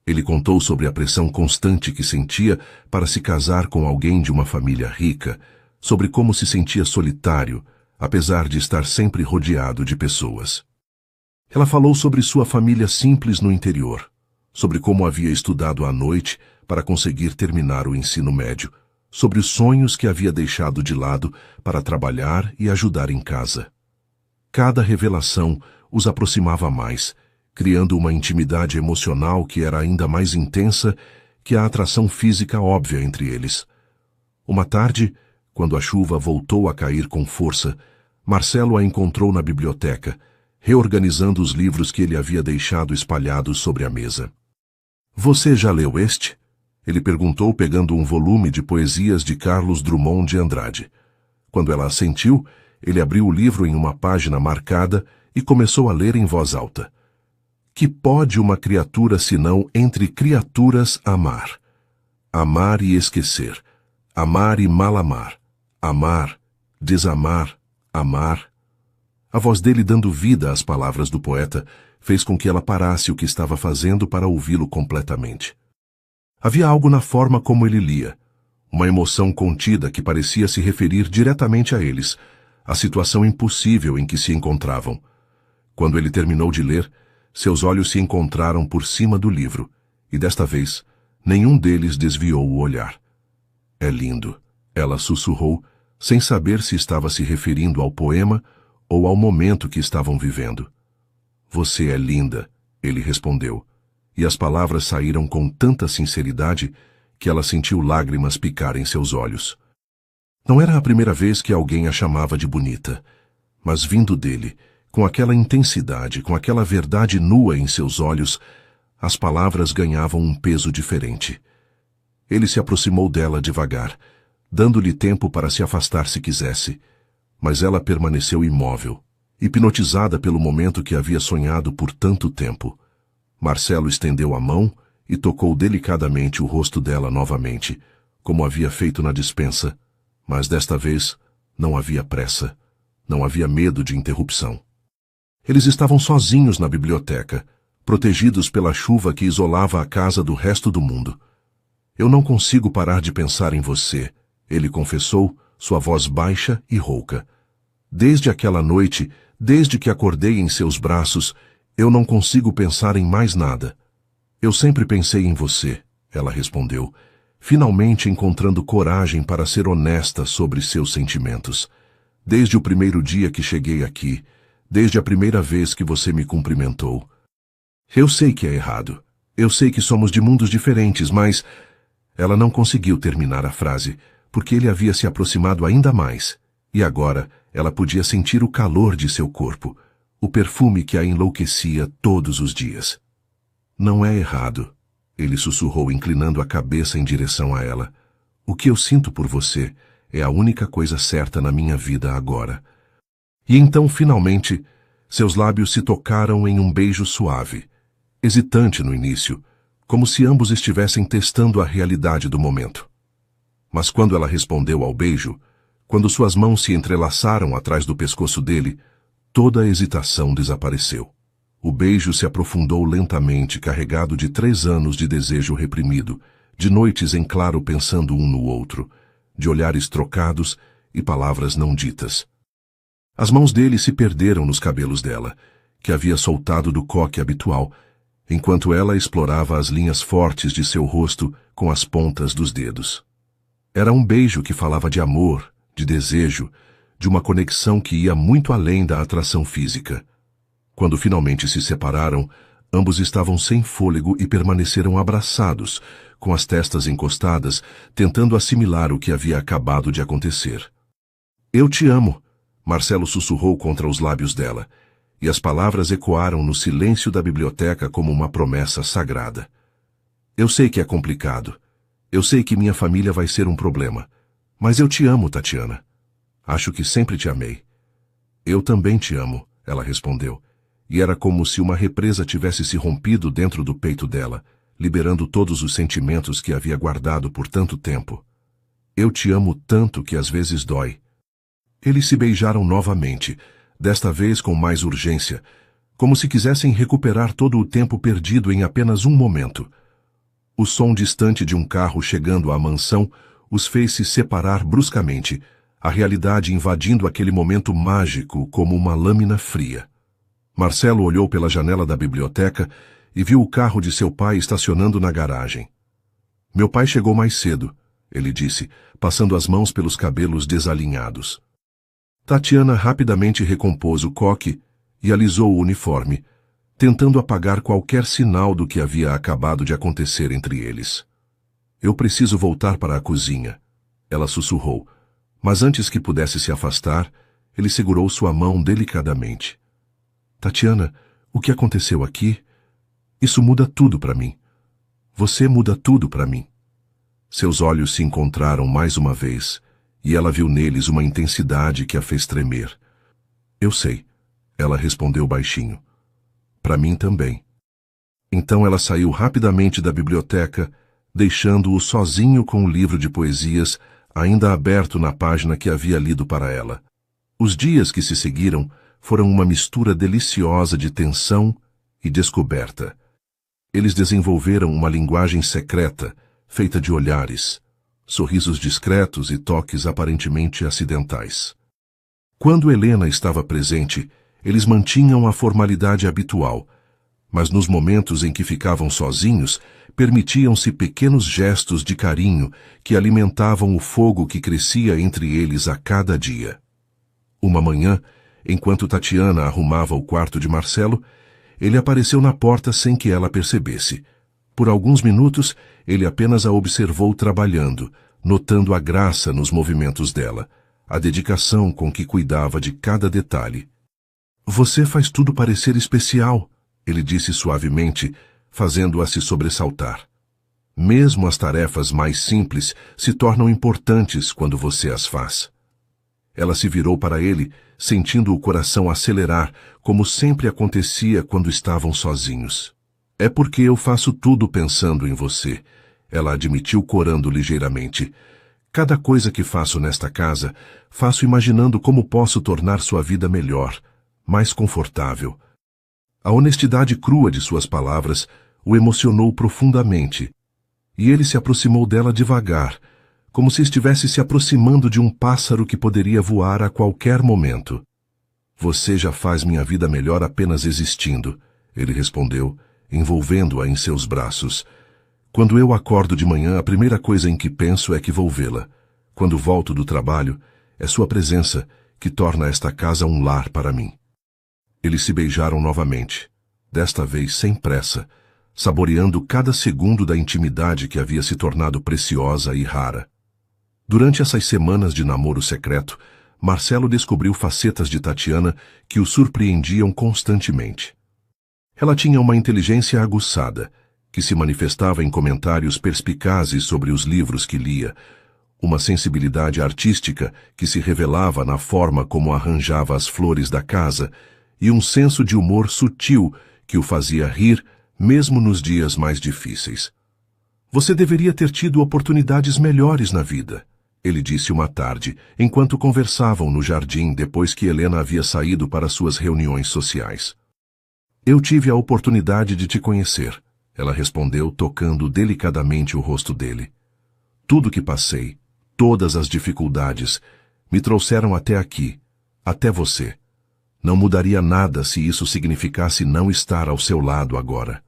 Ele contou sobre a pressão constante que sentia para se casar com alguém de uma família rica, sobre como se sentia solitário, apesar de estar sempre rodeado de pessoas. Ela falou sobre sua família simples no interior, sobre como havia estudado à noite para conseguir terminar o ensino médio, sobre os sonhos que havia deixado de lado para trabalhar e ajudar em casa. Cada revelação os aproximava mais, criando uma intimidade emocional que era ainda mais intensa que a atração física óbvia entre eles. Uma tarde, quando a chuva voltou a cair com força, Marcelo a encontrou na biblioteca, reorganizando os livros que ele havia deixado espalhados sobre a mesa. "Você já leu este?" ele perguntou, pegando um volume de poesias de Carlos Drummond de Andrade. Quando ela assentiu, ele abriu o livro em uma página marcada e começou a ler em voz alta. "Que pode uma criatura senão entre criaturas amar? Amar e esquecer, amar e mal amar, amar, desamar, amar." A voz dele dando vida às palavras do poeta fez com que ela parasse o que estava fazendo para ouvi-lo completamente. Havia algo na forma como ele lia, uma emoção contida que parecia se referir diretamente a eles, à situação impossível em que se encontravam. Quando ele terminou de ler, seus olhos se encontraram por cima do livro, e desta vez, nenhum deles desviou o olhar. É lindo, ela sussurrou, sem saber se estava se referindo ao poema ou ao momento que estavam vivendo. Você é linda, ele respondeu, e as palavras saíram com tanta sinceridade que ela sentiu lágrimas picar em seus olhos. Não era a primeira vez que alguém a chamava de bonita, mas vindo dele, com aquela intensidade, com aquela verdade nua em seus olhos, as palavras ganhavam um peso diferente. Ele se aproximou dela devagar, dando-lhe tempo para se afastar se quisesse, mas ela permaneceu imóvel, hipnotizada pelo momento que havia sonhado por tanto tempo. Marcelo estendeu a mão e tocou delicadamente o rosto dela novamente, como havia feito na despensa, mas desta vez não havia pressa, não havia medo de interrupção. Eles estavam sozinhos na biblioteca, protegidos pela chuva que isolava a casa do resto do mundo. Eu não consigo parar de pensar em você, ele confessou, sua voz baixa e rouca. Desde aquela noite, desde que acordei em seus braços, eu não consigo pensar em mais nada. Eu sempre pensei em você, ela respondeu, finalmente encontrando coragem para ser honesta sobre seus sentimentos. Desde o primeiro dia que cheguei aqui, desde a primeira vez que você me cumprimentou. Eu sei que é errado. Eu sei que somos de mundos diferentes, mas... Ela não conseguiu terminar a frase, porque ele havia se aproximado ainda mais, e agora ela podia sentir o calor de seu corpo, o perfume que a enlouquecia todos os dias. Não é errado, ele sussurrou inclinando a cabeça em direção a ela. O que eu sinto por você é a única coisa certa na minha vida agora. E então, finalmente, seus lábios se tocaram em um beijo suave, hesitante no início, como se ambos estivessem testando a realidade do momento. Mas quando ela respondeu ao beijo, quando suas mãos se entrelaçaram atrás do pescoço dele, toda a hesitação desapareceu. O beijo se aprofundou lentamente, carregado de 3 anos de desejo reprimido, de noites em claro pensando um no outro, de olhares trocados e palavras não ditas. As mãos dele se perderam nos cabelos dela, que havia soltado do coque habitual, enquanto ela explorava as linhas fortes de seu rosto com as pontas dos dedos. Era um beijo que falava de amor, de desejo, de uma conexão que ia muito além da atração física. Quando finalmente se separaram, ambos estavam sem fôlego e permaneceram abraçados, com as testas encostadas, tentando assimilar o que havia acabado de acontecer. Eu te amo, Marcelo sussurrou contra os lábios dela, e as palavras ecoaram no silêncio da biblioteca como uma promessa sagrada. Eu sei que é complicado. Eu sei que minha família vai ser um problema. Mas eu te amo, Tatiana. Acho que sempre te amei. Eu também te amo, ela respondeu, e era como se uma represa tivesse se rompido dentro do peito dela, liberando todos os sentimentos que havia guardado por tanto tempo. Eu te amo tanto que às vezes dói. Eles se beijaram novamente, desta vez com mais urgência, como se quisessem recuperar todo o tempo perdido em apenas um momento. O som distante de um carro chegando à mansão os fez se separar bruscamente, a realidade invadindo aquele momento mágico como uma lâmina fria. Marcelo olhou pela janela da biblioteca e viu o carro de seu pai estacionando na garagem. Meu pai chegou mais cedo, ele disse, passando as mãos pelos cabelos desalinhados. Tatiana rapidamente recompôs o coque e alisou o uniforme, tentando apagar qualquer sinal do que havia acabado de acontecer entre eles. Eu preciso voltar para a cozinha, ela sussurrou, mas antes que pudesse se afastar, ele segurou sua mão delicadamente. Tatiana, o que aconteceu aqui? Isso muda tudo para mim. Você muda tudo para mim. Seus olhos se encontraram mais uma vez, e ela viu neles uma intensidade que a fez tremer. Eu sei, ela respondeu baixinho. Para mim também. Então ela saiu rapidamente da biblioteca, deixando-o sozinho com o livro de poesias ainda aberto na página que havia lido para ela. Os dias que se seguiram foram uma mistura deliciosa de tensão e descoberta. Eles desenvolveram uma linguagem secreta, feita de olhares, sorrisos discretos e toques aparentemente acidentais. Quando Helena estava presente, eles mantinham a formalidade habitual, mas nos momentos em que ficavam sozinhos, permitiam-se pequenos gestos de carinho que alimentavam o fogo que crescia entre eles a cada dia. Uma manhã, enquanto Tatiana arrumava o quarto de Marcelo, ele apareceu na porta sem que ela percebesse. Por alguns minutos, ele apenas a observou trabalhando, notando a graça nos movimentos dela, a dedicação com que cuidava de cada detalhe. "Você faz tudo parecer especial", ele disse suavemente, fazendo-a se sobressaltar. "Mesmo as tarefas mais simples se tornam importantes quando você as faz." Ela se virou para ele, sentindo o coração acelerar, como sempre acontecia quando estavam sozinhos. "É porque eu faço tudo pensando em você", ela admitiu corando ligeiramente. "Cada coisa que faço nesta casa, faço imaginando como posso tornar sua vida melhor, mais confortável." A honestidade crua de suas palavras o emocionou profundamente, e ele se aproximou dela devagar, como se estivesse se aproximando de um pássaro que poderia voar a qualquer momento. "Você já faz minha vida melhor apenas existindo", ele respondeu, envolvendo-a em seus braços. "Quando eu acordo de manhã, a primeira coisa em que penso é que vou vê-la. Quando volto do trabalho, é sua presença que torna esta casa um lar para mim." Eles se beijaram novamente, desta vez sem pressa, saboreando cada segundo da intimidade que havia se tornado preciosa e rara. Durante essas semanas de namoro secreto, Marcelo descobriu facetas de Tatiana que o surpreendiam constantemente. Ela tinha uma inteligência aguçada, que se manifestava em comentários perspicazes sobre os livros que lia, uma sensibilidade artística que se revelava na forma como arranjava as flores da casa, e um senso de humor sutil que o fazia rir mesmo nos dias mais difíceis. "Você deveria ter tido oportunidades melhores na vida", ele disse uma tarde, enquanto conversavam no jardim depois que Helena havia saído para suas reuniões sociais. "Eu tive a oportunidade de te conhecer", ela respondeu, tocando delicadamente o rosto dele. "Tudo que passei, todas as dificuldades, me trouxeram até aqui, até você. Não mudaria nada se isso significasse não estar ao seu lado agora."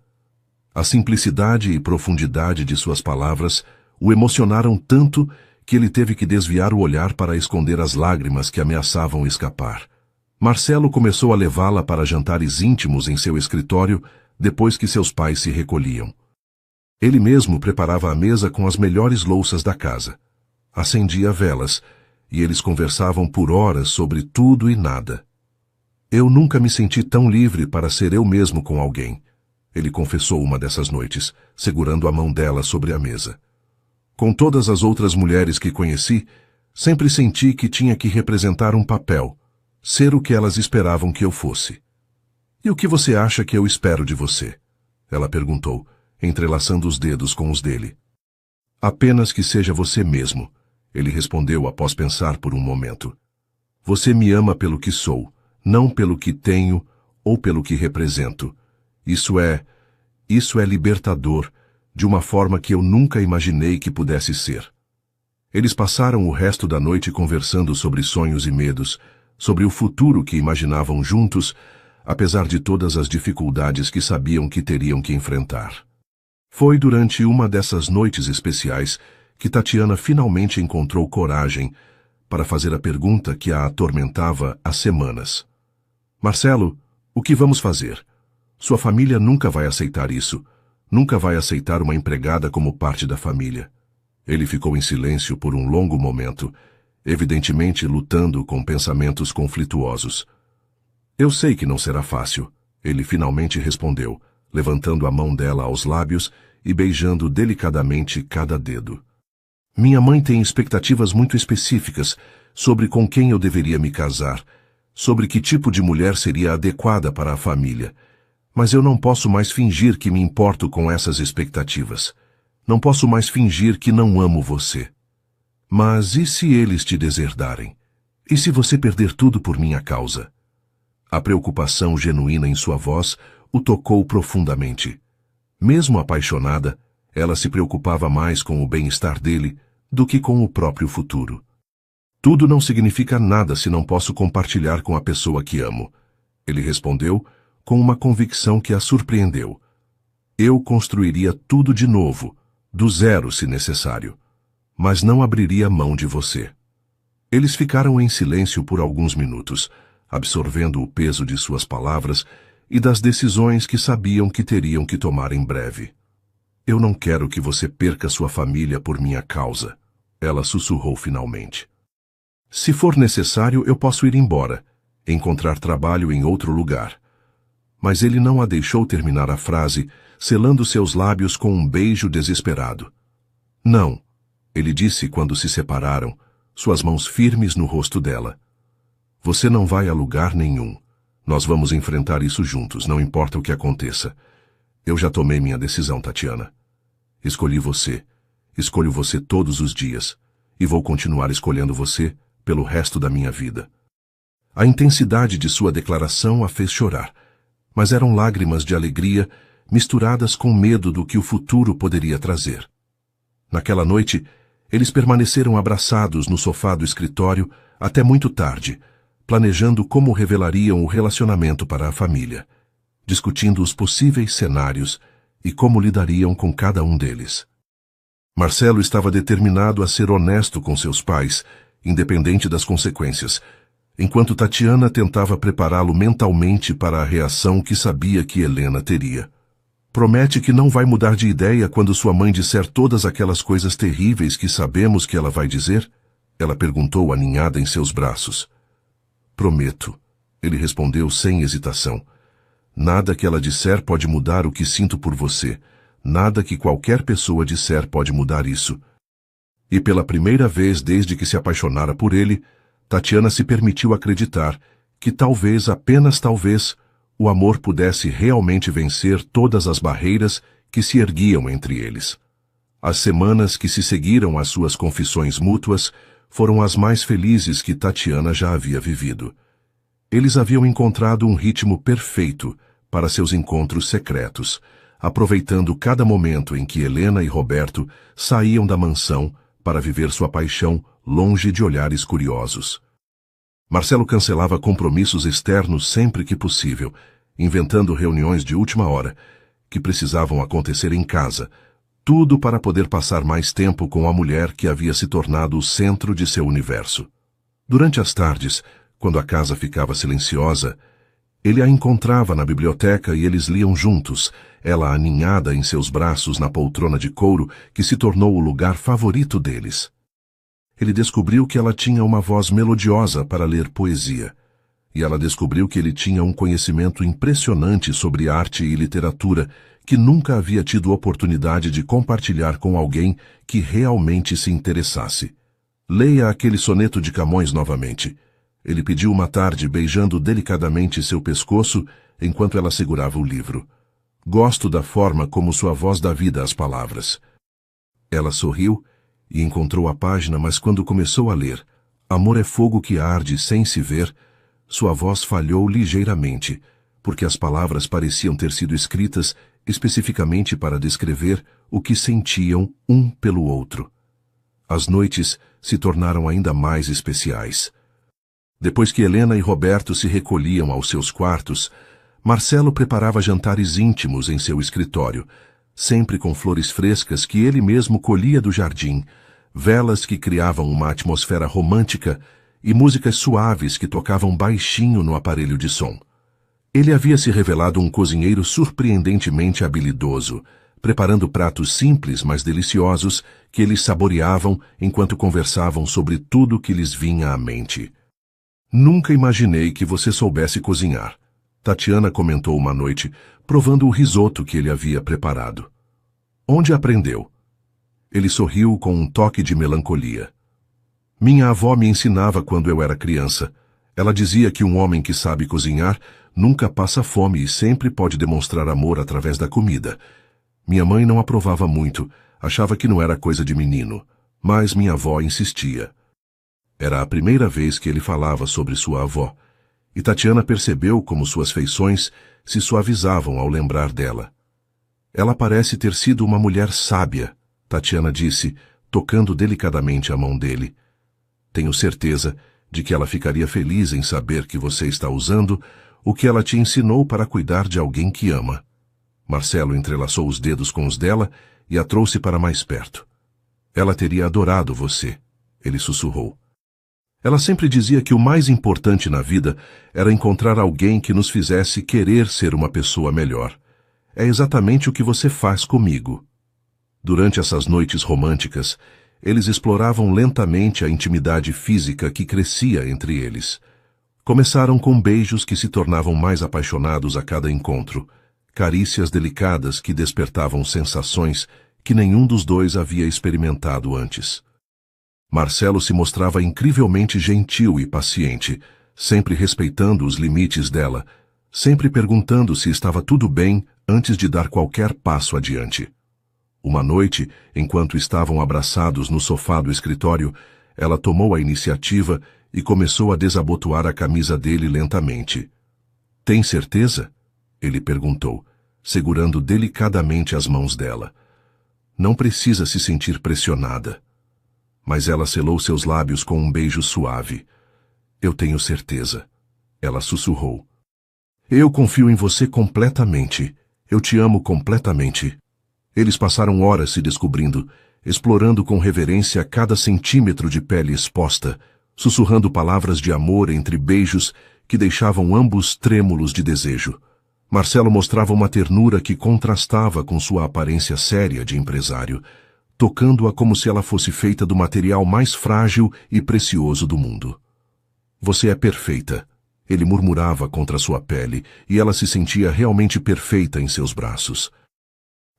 A simplicidade e profundidade de suas palavras o emocionaram tanto que ele teve que desviar o olhar para esconder as lágrimas que ameaçavam escapar. Marcelo começou a levá-la para jantares íntimos em seu escritório depois que seus pais se recolhiam. Ele mesmo preparava a mesa com as melhores louças da casa. Acendia velas, e eles conversavam por horas sobre tudo e nada. "Eu nunca me senti tão livre para ser eu mesmo com alguém", ele confessou uma dessas noites, segurando a mão dela sobre a mesa. "Com todas as outras mulheres que conheci, sempre senti que tinha que representar um papel, ser o que elas esperavam que eu fosse." "E o que você acha que eu espero de você?" ela perguntou, entrelaçando os dedos com os dele. "Apenas que seja você mesmo", ele respondeu após pensar por um momento. "Você me ama pelo que sou, não pelo que tenho ou pelo que represento. Isso é libertador, de uma forma que eu nunca imaginei que pudesse ser." Eles passaram o resto da noite conversando sobre sonhos e medos, sobre o futuro que imaginavam juntos, apesar de todas as dificuldades que sabiam que teriam que enfrentar. Foi durante uma dessas noites especiais que Tatiana finalmente encontrou coragem para fazer a pergunta que a atormentava há semanas. "Marcelo, o que vamos fazer? Sua família nunca vai aceitar isso. Nunca vai aceitar uma empregada como parte da família." Ele ficou em silêncio por um longo momento, evidentemente lutando com pensamentos conflituosos. "Eu sei que não será fácil", ele finalmente respondeu, levantando a mão dela aos lábios e beijando delicadamente cada dedo. "Minha mãe tem expectativas muito específicas sobre com quem eu deveria me casar, sobre que tipo de mulher seria adequada para a família. Mas eu não posso mais fingir que me importo com essas expectativas. Não posso mais fingir que não amo você. Mas e se eles te deserdarem? E se você perder tudo por minha causa?" A preocupação genuína em sua voz o tocou profundamente. Mesmo apaixonada, ela se preocupava mais com o bem-estar dele do que com o próprio futuro. Tudo não significa nada se não posso compartilhar com a pessoa que amo, ele respondeu com uma convicção que a surpreendeu. Eu construiria tudo de novo, do zero se necessário, mas não abriria mão de você. Eles ficaram em silêncio por alguns minutos, absorvendo o peso de suas palavras e das decisões que sabiam que teriam que tomar em breve. Eu não quero que você perca sua família por minha causa, ela sussurrou finalmente. Se for necessário, eu posso ir embora, encontrar trabalho em outro lugar. Mas ele não a deixou terminar a frase, selando seus lábios com um beijo desesperado. Não, ele disse quando se separaram, suas mãos firmes no rosto dela. Você não vai a lugar nenhum. Nós vamos enfrentar isso juntos, não importa o que aconteça. Eu já tomei minha decisão, Tatiana. Escolhi você. Escolho você todos os dias. E vou continuar escolhendo você pelo resto da minha vida. A intensidade de sua declaração a fez chorar, mas eram lágrimas de alegria misturadas com medo do que o futuro poderia trazer. Naquela noite, eles permaneceram abraçados no sofá do escritório até muito tarde, planejando como revelariam o relacionamento para a família, discutindo os possíveis cenários e como lidariam com cada um deles. Marcelo estava determinado a ser honesto com seus pais, independente das consequências, enquanto Tatiana tentava prepará-lo mentalmente para a reação que sabia que Helena teria. Promete que não vai mudar de ideia quando sua mãe disser todas aquelas coisas terríveis que sabemos que ela vai dizer? Ela perguntou aninhada em seus braços. Prometo, ele respondeu sem hesitação. Nada que ela disser pode mudar o que sinto por você. Nada que qualquer pessoa disser pode mudar isso. E pela primeira vez desde que se apaixonara por ele, Tatiana se permitiu acreditar que talvez, apenas talvez, o amor pudesse realmente vencer todas as barreiras que se erguiam entre eles. As semanas que se seguiram às suas confissões mútuas foram as mais felizes que Tatiana já havia vivido. Eles haviam encontrado um ritmo perfeito para seus encontros secretos, aproveitando cada momento em que Helena e Roberto saíam da mansão para viver sua paixão longe de olhares curiosos. Marcelo cancelava compromissos externos sempre que possível, inventando reuniões de última hora, que precisavam acontecer em casa, tudo para poder passar mais tempo com a mulher que havia se tornado o centro de seu universo. Durante as tardes, quando a casa ficava silenciosa, ele a encontrava na biblioteca e eles liam juntos, ela aninhada em seus braços na poltrona de couro que se tornou o lugar favorito deles. Ele descobriu que ela tinha uma voz melodiosa para ler poesia, e ela descobriu que ele tinha um conhecimento impressionante sobre arte e literatura que nunca havia tido oportunidade de compartilhar com alguém que realmente se interessasse. Leia aquele soneto de Camões novamente. Ele pediu uma tarde beijando delicadamente seu pescoço enquanto ela segurava o livro. Gosto da forma como sua voz dá vida às palavras. Ela sorriu e encontrou a página, mas quando começou a ler Amor é fogo que arde sem se ver, sua voz falhou ligeiramente, porque as palavras pareciam ter sido escritas especificamente para descrever o que sentiam um pelo outro. As noites se tornaram ainda mais especiais. Depois que Helena e Roberto se recolhiam aos seus quartos, Marcelo preparava jantares íntimos em seu escritório, sempre com flores frescas que ele mesmo colhia do jardim, velas que criavam uma atmosfera romântica e músicas suaves que tocavam baixinho no aparelho de som. Ele havia se revelado um cozinheiro surpreendentemente habilidoso, preparando pratos simples, mas deliciosos, que eles saboreavam enquanto conversavam sobre tudo que lhes vinha à mente. Nunca imaginei que você soubesse cozinhar, Tatiana comentou uma noite, provando o risoto que ele havia preparado. Onde aprendeu? Ele sorriu com um toque de melancolia. Minha avó me ensinava quando eu era criança. Ela dizia que um homem que sabe cozinhar nunca passa fome e sempre pode demonstrar amor através da comida. Minha mãe não aprovava muito, achava que não era coisa de menino, mas minha avó insistia. Era a primeira vez que ele falava sobre sua avó, E Tatiana percebeu como suas feições se suavizavam ao lembrar dela. Ela parece ter sido uma mulher sábia, Tatiana disse, tocando delicadamente a mão dele. Tenho certeza de que ela ficaria feliz em saber que você está usando o que ela te ensinou para cuidar de alguém que ama. Marcelo entrelaçou os dedos com os dela e a trouxe para mais perto. Ela teria adorado você, ele sussurrou. Ela sempre dizia que o mais importante na vida era encontrar alguém que nos fizesse querer ser uma pessoa melhor. É exatamente o que você faz comigo. Durante essas noites românticas, eles exploravam lentamente a intimidade física que crescia entre eles. Começaram com beijos que se tornavam mais apaixonados a cada encontro, carícias delicadas que despertavam sensações que nenhum dos dois havia experimentado antes. Marcelo se mostrava incrivelmente gentil e paciente, sempre respeitando os limites dela, sempre perguntando se estava tudo bem antes de dar qualquer passo adiante. Uma noite, enquanto estavam abraçados no sofá do escritório, ela tomou a iniciativa e começou a desabotoar a camisa dele lentamente. — Tem certeza? Ele perguntou, segurando delicadamente as mãos dela. Não precisa se sentir pressionada. Mas ela selou seus lábios com um beijo suave. Eu tenho certeza. Ela sussurrou. Eu confio em você completamente. Eu te amo completamente. Eles passaram horas se descobrindo, explorando com reverência cada centímetro de pele exposta, sussurrando palavras de amor entre beijos que deixavam ambos trêmulos de desejo. Marcelo mostrava uma ternura que contrastava com sua aparência séria de empresário, tocando-a como se ela fosse feita do material mais frágil e precioso do mundo. Você é perfeita, ele murmurava contra sua pele, e ela se sentia realmente perfeita em seus braços.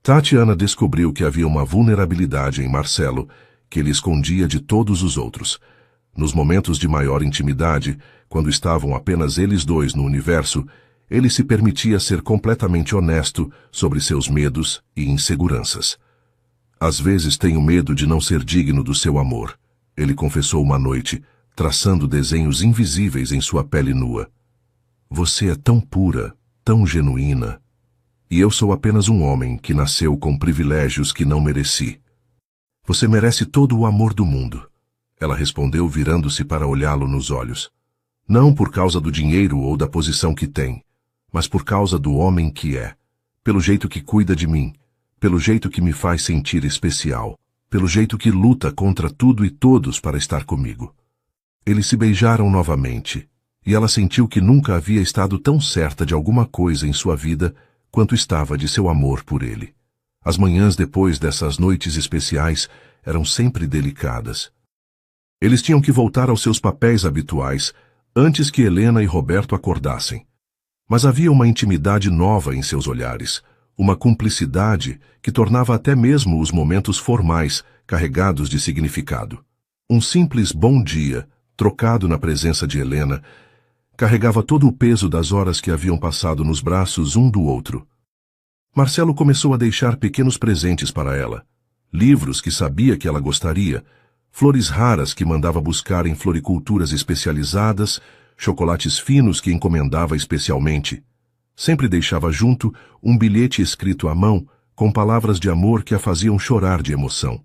Tatiana descobriu que havia uma vulnerabilidade em Marcelo, que ele escondia de todos os outros. Nos momentos de maior intimidade, quando estavam apenas eles dois no universo, ele se permitia ser completamente honesto sobre seus medos e inseguranças. Às vezes tenho medo de não ser digno do seu amor, ele confessou uma noite, traçando desenhos invisíveis em sua pele nua. Você é tão pura, tão genuína. E eu sou apenas um homem que nasceu com privilégios que não mereci. Você merece todo o amor do mundo, ela respondeu virando-se para olhá-lo nos olhos. Não por causa do dinheiro ou da posição que tem, mas por causa do homem que é, pelo jeito que cuida de mim, pelo jeito que me faz sentir especial, pelo jeito que luta contra tudo e todos para estar comigo. Eles se beijaram novamente, e ela sentiu que nunca havia estado tão certa de alguma coisa em sua vida quanto estava de seu amor por ele. As manhãs depois dessas noites especiais eram sempre delicadas. Eles tinham que voltar aos seus papéis habituais antes que Helena e Roberto acordassem. Mas havia uma intimidade nova em seus olhares, uma cumplicidade que tornava até mesmo os momentos formais carregados de significado. Um simples bom dia, trocado na presença de Helena, carregava todo o peso das horas que haviam passado nos braços um do outro. Marcelo começou a deixar pequenos presentes para ela, livros que sabia que ela gostaria, flores raras que mandava buscar em floriculturas especializadas, chocolates finos que encomendava especialmente. Sempre deixava junto um bilhete escrito à mão com palavras de amor que a faziam chorar de emoção.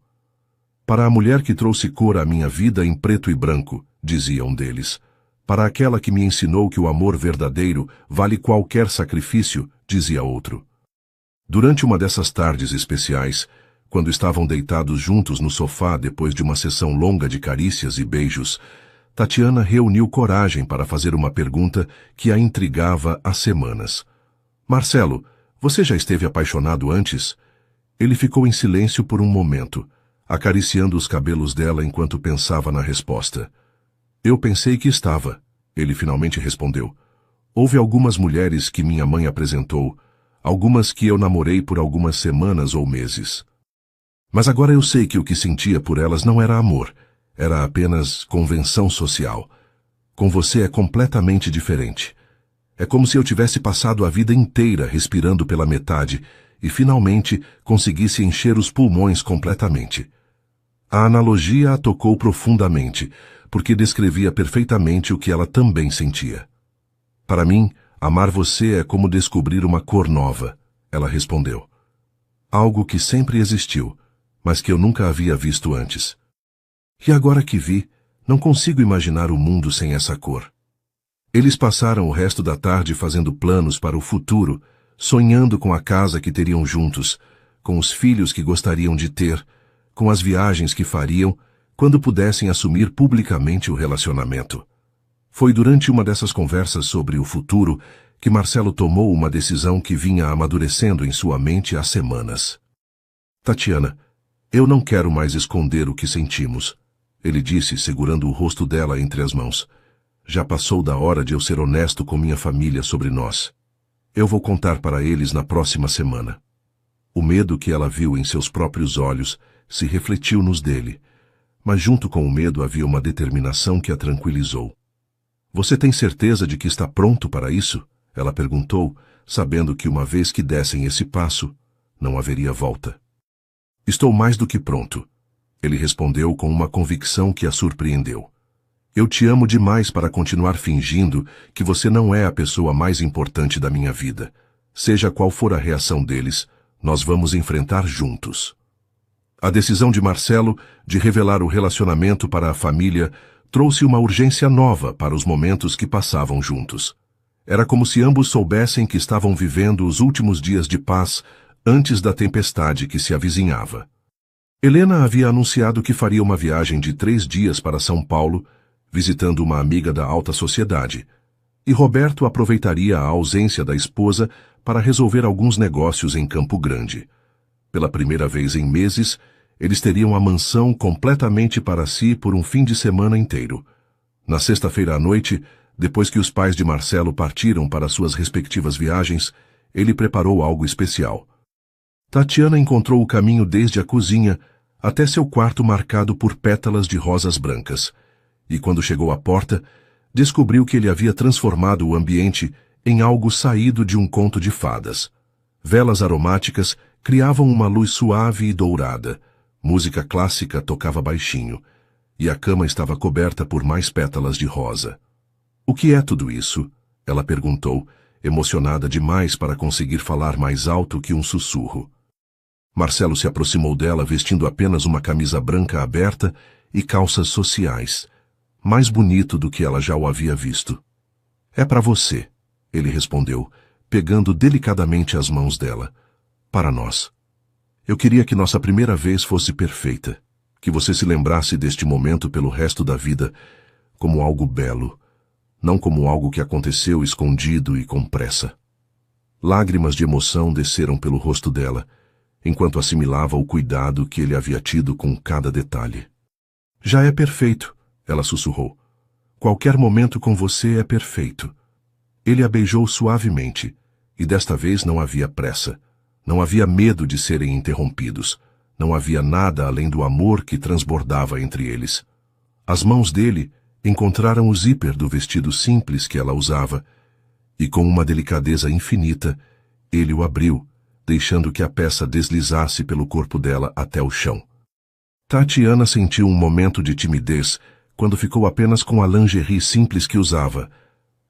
Para a mulher que trouxe cor à minha vida em preto e branco, dizia um deles. Para aquela que me ensinou que o amor verdadeiro vale qualquer sacrifício, dizia outro. Durante uma dessas tardes especiais, quando estavam deitados juntos no sofá depois de uma sessão longa de carícias e beijos, Tatiana reuniu coragem para fazer uma pergunta que a intrigava há semanas. Marcelo, você já esteve apaixonado antes? Ele ficou em silêncio por um momento, acariciando os cabelos dela enquanto pensava na resposta. Eu pensei que estava, ele finalmente respondeu. Houve algumas mulheres que minha mãe apresentou, algumas que eu namorei por algumas semanas ou meses. Mas agora eu sei que o que sentia por elas não era amor, era apenas convenção social. Com você é completamente diferente. É como se eu tivesse passado a vida inteira respirando pela metade e finalmente conseguisse encher os pulmões completamente. A analogia a tocou profundamente, porque descrevia perfeitamente o que ela também sentia. Para mim, amar você é como descobrir uma cor nova, ela respondeu. Algo que sempre existiu, mas que eu nunca havia visto antes. E agora que vi, não consigo imaginar o mundo sem essa cor. Eles passaram o resto da tarde fazendo planos para o futuro, sonhando com a casa que teriam juntos, com os filhos que gostariam de ter, com as viagens que fariam quando pudessem assumir publicamente o relacionamento. Foi durante uma dessas conversas sobre o futuro que Marcelo tomou uma decisão que vinha amadurecendo em sua mente há semanas. Tatiana, eu não quero mais esconder o que sentimos, ele disse, segurando o rosto dela entre as mãos. Já passou da hora de eu ser honesto com minha família sobre nós. Eu vou contar para eles na próxima semana. O medo que ela viu em seus próprios olhos se refletiu nos dele, mas junto com o medo havia uma determinação que a tranquilizou. Você tem certeza de que está pronto para isso? Ela perguntou, sabendo que uma vez que dessem esse passo, não haveria volta. Estou mais do que pronto, ele respondeu com uma convicção que a surpreendeu. Eu te amo demais para continuar fingindo que você não é a pessoa mais importante da minha vida. Seja qual for a reação deles, nós vamos enfrentar juntos. A decisão de Marcelo de revelar o relacionamento para a família trouxe uma urgência nova para os momentos que passavam juntos. Era como se ambos soubessem que estavam vivendo os últimos dias de paz antes da tempestade que se avizinhava. Helena havia anunciado que faria uma viagem de 3 dias para São Paulo, visitando uma amiga da alta sociedade, e Roberto aproveitaria a ausência da esposa para resolver alguns negócios em Campo Grande. Pela primeira vez em meses, eles teriam a mansão completamente para si por um fim de semana inteiro. Na sexta-feira à noite, depois que os pais de Marcelo partiram para suas respectivas viagens, ele preparou algo especial. Tatiana encontrou o caminho desde a cozinha até seu quarto marcado por pétalas de rosas brancas, e quando chegou à porta, descobriu que ele havia transformado o ambiente em algo saído de um conto de fadas. Velas aromáticas criavam uma luz suave e dourada, música clássica tocava baixinho, e a cama estava coberta por mais pétalas de rosa. O que é tudo isso? Ela perguntou, emocionada demais para conseguir falar mais alto que um sussurro. Marcelo se aproximou dela vestindo apenas uma camisa branca aberta e calças sociais, mais bonito do que ela já o havia visto. É para você, ele respondeu, pegando delicadamente as mãos dela. Para nós. Eu queria que nossa primeira vez fosse perfeita, que você se lembrasse deste momento pelo resto da vida como algo belo, não como algo que aconteceu escondido e com pressa. Lágrimas de emoção desceram pelo rosto dela, enquanto assimilava o cuidado que ele havia tido com cada detalhe. Já é perfeito, ela sussurrou. Qualquer momento com você é perfeito. Ele a beijou suavemente, e desta vez não havia pressa. Não havia medo de serem interrompidos. Não havia nada além do amor que transbordava entre eles. As mãos dele encontraram o zíper do vestido simples que ela usava, e com uma delicadeza infinita, ele o abriu, deixando que a peça deslizasse pelo corpo dela até o chão. Tatiana sentiu um momento de timidez quando ficou apenas com a lingerie simples que usava,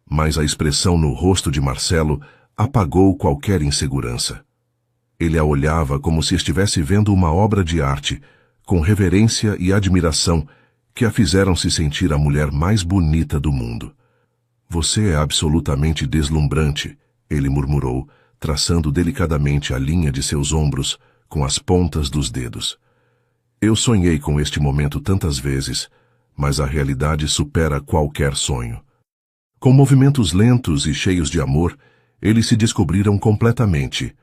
mas a expressão no rosto de Marcelo apagou qualquer insegurança. Ele a olhava como se estivesse vendo uma obra de arte, com reverência e admiração que a fizeram se sentir a mulher mais bonita do mundo. Você é absolutamente deslumbrante, ele murmurou, traçando delicadamente a linha de seus ombros com as pontas dos dedos. Eu sonhei com este momento tantas vezes, mas a realidade supera qualquer sonho. Com movimentos lentos e cheios de amor, eles se descobriram completamente.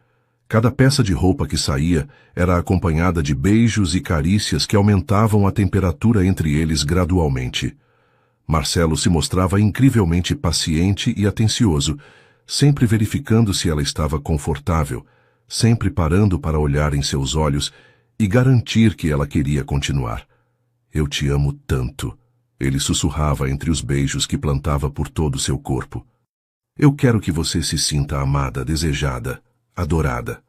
Cada peça de roupa que saía era acompanhada de beijos e carícias que aumentavam a temperatura entre eles gradualmente. Marcelo se mostrava incrivelmente paciente e atencioso, sempre verificando se ela estava confortável, sempre parando para olhar em seus olhos e garantir que ela queria continuar. Eu te amo tanto, ele sussurrava entre os beijos que plantava por todo seu corpo. Eu quero que você se sinta amada, desejada, adorada.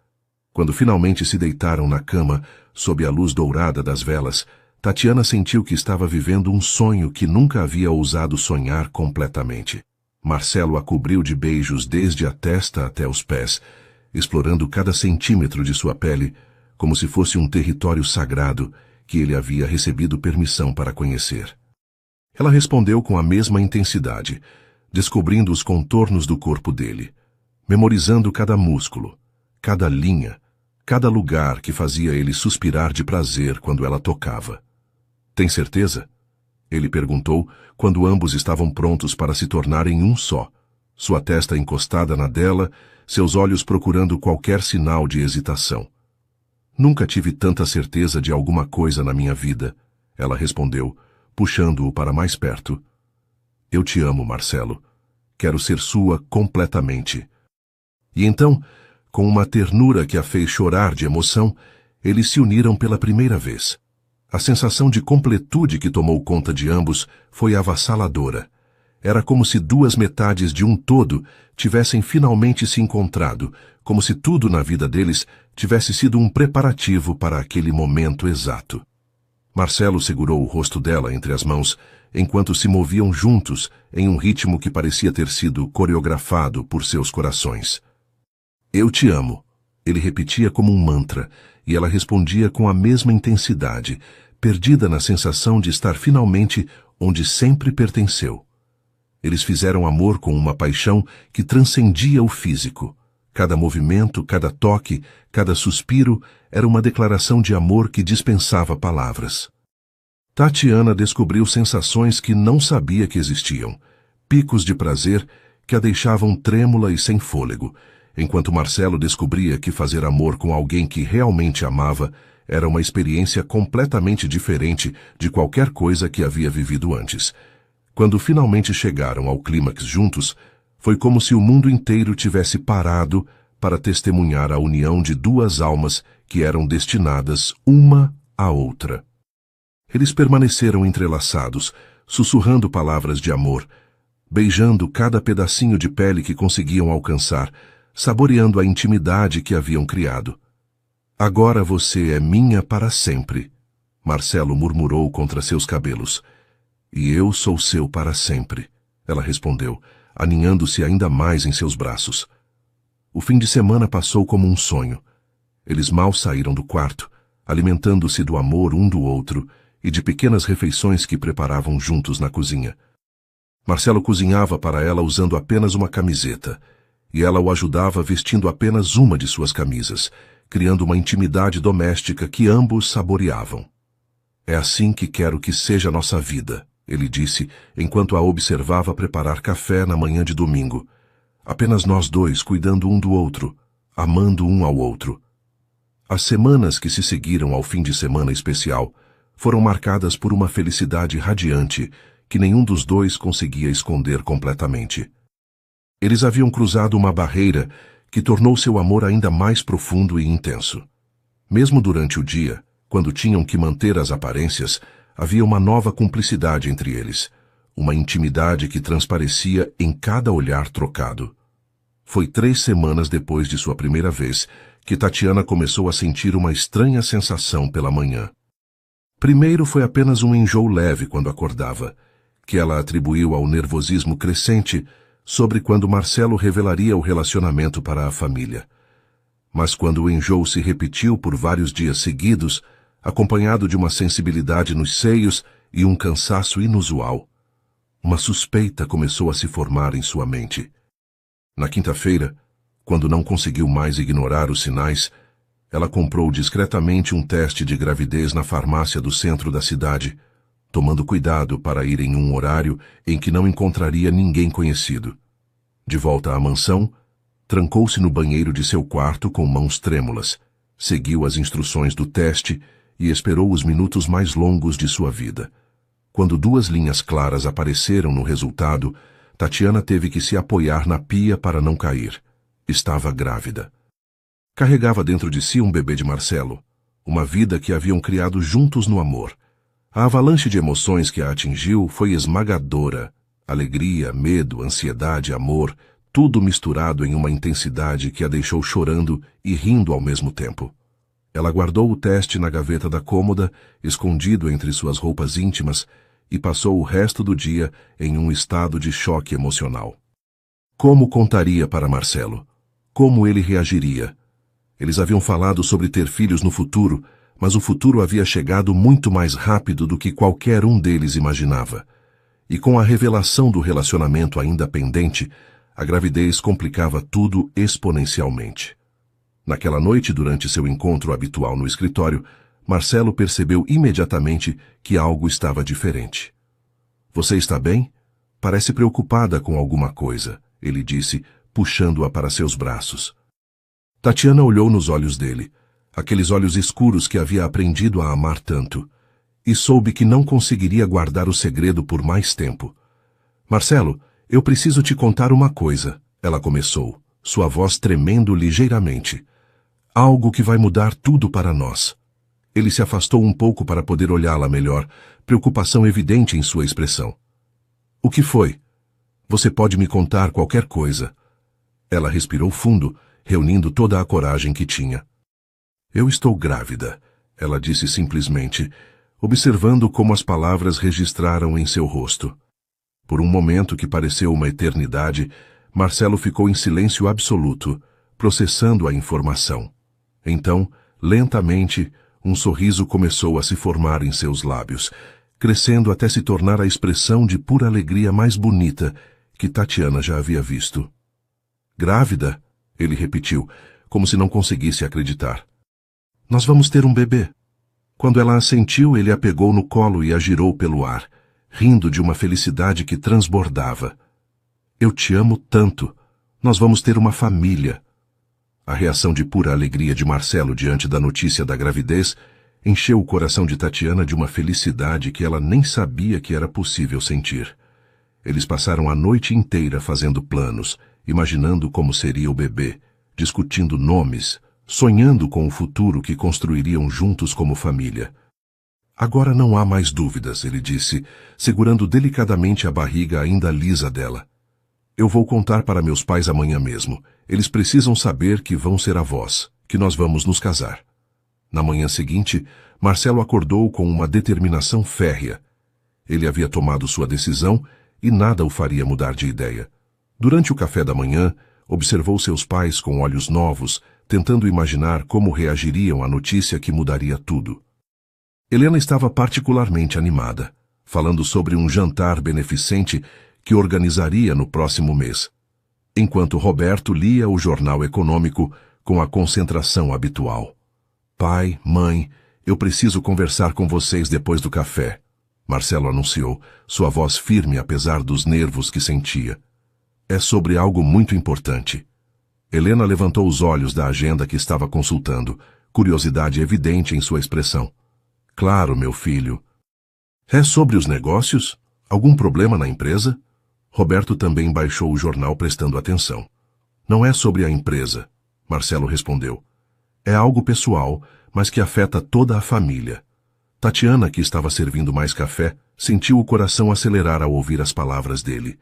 Quando finalmente se deitaram na cama, sob a luz dourada das velas, Tatiana sentiu que estava vivendo um sonho que nunca havia ousado sonhar completamente. Marcelo a cobriu de beijos desde a testa até os pés, explorando cada centímetro de sua pele, como se fosse um território sagrado que ele havia recebido permissão para conhecer. Ela respondeu com a mesma intensidade, descobrindo os contornos do corpo dele, memorizando cada músculo, cada linha, cada lugar que fazia ele suspirar de prazer quando ela tocava. "Tem certeza?" ele perguntou quando ambos estavam prontos para se tornarem um só, sua testa encostada na dela, seus olhos procurando qualquer sinal de hesitação. "Nunca tive tanta certeza de alguma coisa na minha vida", ela respondeu, puxando-o para mais perto. "Eu te amo, Marcelo. Quero ser sua completamente." E então, com uma ternura que a fez chorar de emoção, eles se uniram pela primeira vez. A sensação de completude que tomou conta de ambos foi avassaladora. Era como se duas metades de um todo tivessem finalmente se encontrado, como se tudo na vida deles tivesse sido um preparativo para aquele momento exato. Marcelo segurou o rosto dela entre as mãos, enquanto se moviam juntos em um ritmo que parecia ter sido coreografado por seus corações. "Eu te amo", ele repetia como um mantra, e ela respondia com a mesma intensidade, perdida na sensação de estar finalmente onde sempre pertenceu. Eles fizeram amor com uma paixão que transcendia o físico. Cada movimento, cada toque, cada suspiro era uma declaração de amor que dispensava palavras. Tatiana descobriu sensações que não sabia que existiam, picos de prazer que a deixavam trêmula e sem fôlego, enquanto Marcelo descobria que fazer amor com alguém que realmente amava era uma experiência completamente diferente de qualquer coisa que havia vivido antes. Quando finalmente chegaram ao clímax juntos, foi como se o mundo inteiro tivesse parado para testemunhar a união de duas almas que eram destinadas uma à outra. Eles permaneceram entrelaçados, sussurrando palavras de amor, beijando cada pedacinho de pele que conseguiam alcançar, saboreando a intimidade que haviam criado. "Agora você é minha para sempre", Marcelo murmurou contra seus cabelos. "E eu sou seu para sempre", ela respondeu, aninhando-se ainda mais em seus braços. O fim de semana passou como um sonho. Eles mal saíram do quarto, alimentando-se do amor um do outro e de pequenas refeições que preparavam juntos na cozinha. Marcelo cozinhava para ela usando apenas uma camiseta, e ela o ajudava vestindo apenas uma de suas camisas, criando uma intimidade doméstica que ambos saboreavam. "É assim que quero que seja nossa vida", ele disse, enquanto a observava preparar café na manhã de domingo. "Apenas nós dois cuidando um do outro, amando um ao outro." As semanas que se seguiram ao fim de semana especial foram marcadas por uma felicidade radiante que nenhum dos dois conseguia esconder completamente. Eles haviam cruzado uma barreira que tornou seu amor ainda mais profundo e intenso. Mesmo durante o dia, quando tinham que manter as aparências, havia uma nova cumplicidade entre eles, uma intimidade que transparecia em cada olhar trocado. Foi 3 semanas depois de sua primeira vez que Tatiana começou a sentir uma estranha sensação pela manhã. Primeiro foi apenas um enjoo leve quando acordava, que ela atribuiu ao nervosismo crescente sobre quando Marcelo revelaria o relacionamento para a família. Mas quando o enjoo se repetiu por vários dias seguidos, acompanhado de uma sensibilidade nos seios e um cansaço inusual, uma suspeita começou a se formar em sua mente. Na quinta-feira, quando não conseguiu mais ignorar os sinais, ela comprou discretamente um teste de gravidez na farmácia do centro da cidade, tomando cuidado para ir em um horário em que não encontraria ninguém conhecido. De volta à mansão, trancou-se no banheiro de seu quarto com mãos trêmulas, seguiu as instruções do teste e esperou os minutos mais longos de sua vida. Quando 2 linhas claras apareceram no resultado, Tatiana teve que se apoiar na pia para não cair. Estava grávida. Carregava dentro de si um bebê de Marcelo, uma vida que haviam criado juntos no amor. A avalanche de emoções que a atingiu foi esmagadora. Alegria, medo, ansiedade, amor, tudo misturado em uma intensidade que a deixou chorando e rindo ao mesmo tempo. Ela guardou o teste na gaveta da cômoda, escondido entre suas roupas íntimas, e passou o resto do dia em um estado de choque emocional. Como contaria para Marcelo? Como ele reagiria? Eles haviam falado sobre ter filhos no futuro, mas o futuro havia chegado muito mais rápido do que qualquer um deles imaginava. E com a revelação do relacionamento ainda pendente, a gravidez complicava tudo exponencialmente. Naquela noite, durante seu encontro habitual no escritório, Marcelo percebeu imediatamente que algo estava diferente. "Você está bem? Parece preocupada com alguma coisa", ele disse, puxando-a para seus braços. Tatiana olhou nos olhos dele, aqueles olhos escuros que havia aprendido a amar tanto, e soube que não conseguiria guardar o segredo por mais tempo. "Marcelo, eu preciso te contar uma coisa", ela começou, sua voz tremendo ligeiramente. "Algo que vai mudar tudo para nós." Ele se afastou um pouco para poder olhá-la melhor, preocupação evidente em sua expressão. "O que foi? Você pode me contar qualquer coisa." Ela respirou fundo, reunindo toda a coragem que tinha. "Eu estou grávida", ela disse simplesmente, observando como as palavras registraram em seu rosto. Por um momento que pareceu uma eternidade, Marcelo ficou em silêncio absoluto, processando a informação. Então, lentamente, um sorriso começou a se formar em seus lábios, crescendo até se tornar a expressão de pura alegria mais bonita que Tatiana já havia visto. "Grávida?", ele repetiu, como se não conseguisse acreditar. "Nós vamos ter um bebê." Quando ela assentiu, ele a pegou no colo e a girou pelo ar, rindo de uma felicidade que transbordava. "Eu te amo tanto. Nós vamos ter uma família." A reação de pura alegria de Marcelo diante da notícia da gravidez encheu o coração de Tatiana de uma felicidade que ela nem sabia que era possível sentir. Eles passaram a noite inteira fazendo planos, imaginando como seria o bebê, discutindo nomes, sonhando com o futuro que construiriam juntos como família. "Agora não há mais dúvidas", ele disse, segurando delicadamente a barriga ainda lisa dela. "Eu vou contar para meus pais amanhã mesmo. Eles precisam saber que vão ser avós, que nós vamos nos casar." Na manhã seguinte, Marcelo acordou com uma determinação férrea. Ele havia tomado sua decisão e nada o faria mudar de ideia. Durante o café da manhã, observou seus pais com olhos novos, tentando imaginar como reagiriam à notícia que mudaria tudo. Helena estava particularmente animada, falando sobre um jantar beneficente que organizaria no próximo mês, enquanto Roberto lia o jornal econômico com a concentração habitual. "Pai, mãe, eu preciso conversar com vocês depois do café", Marcelo anunciou, sua voz firme apesar dos nervos que sentia. "É sobre algo muito importante." Helena levantou os olhos da agenda que estava consultando, curiosidade evidente em sua expressão. "Claro, meu filho." "É sobre os negócios? Algum problema na empresa?" Roberto também baixou o jornal prestando atenção. "Não é sobre a empresa", Marcelo respondeu. "É algo pessoal, mas que afeta toda a família." Tatiana, que estava servindo mais café, sentiu o coração acelerar ao ouvir as palavras dele.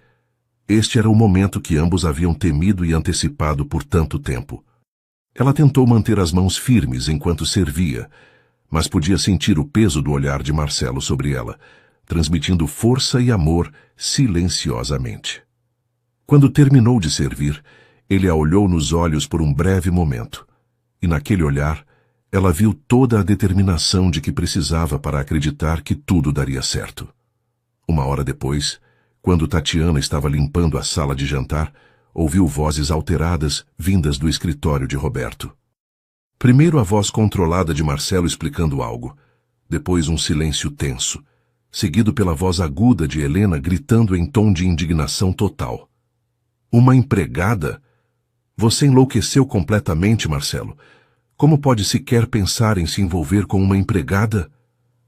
Este era o momento que ambos haviam temido e antecipado por tanto tempo. Ela tentou manter as mãos firmes enquanto servia, mas podia sentir o peso do olhar de Marcelo sobre ela, transmitindo força e amor silenciosamente. Quando terminou de servir, ele a olhou nos olhos por um breve momento, e naquele olhar, ela viu toda a determinação de que precisava para acreditar que tudo daria certo. Uma hora depois, quando Tatiana estava limpando a sala de jantar, ouviu vozes alteradas vindas do escritório de Roberto. Primeiro a voz controlada de Marcelo explicando algo, depois um silêncio tenso, seguido pela voz aguda de Helena gritando em tom de indignação total. "Uma empregada? Você enlouqueceu completamente, Marcelo. Como pode sequer pensar em se envolver com uma empregada?"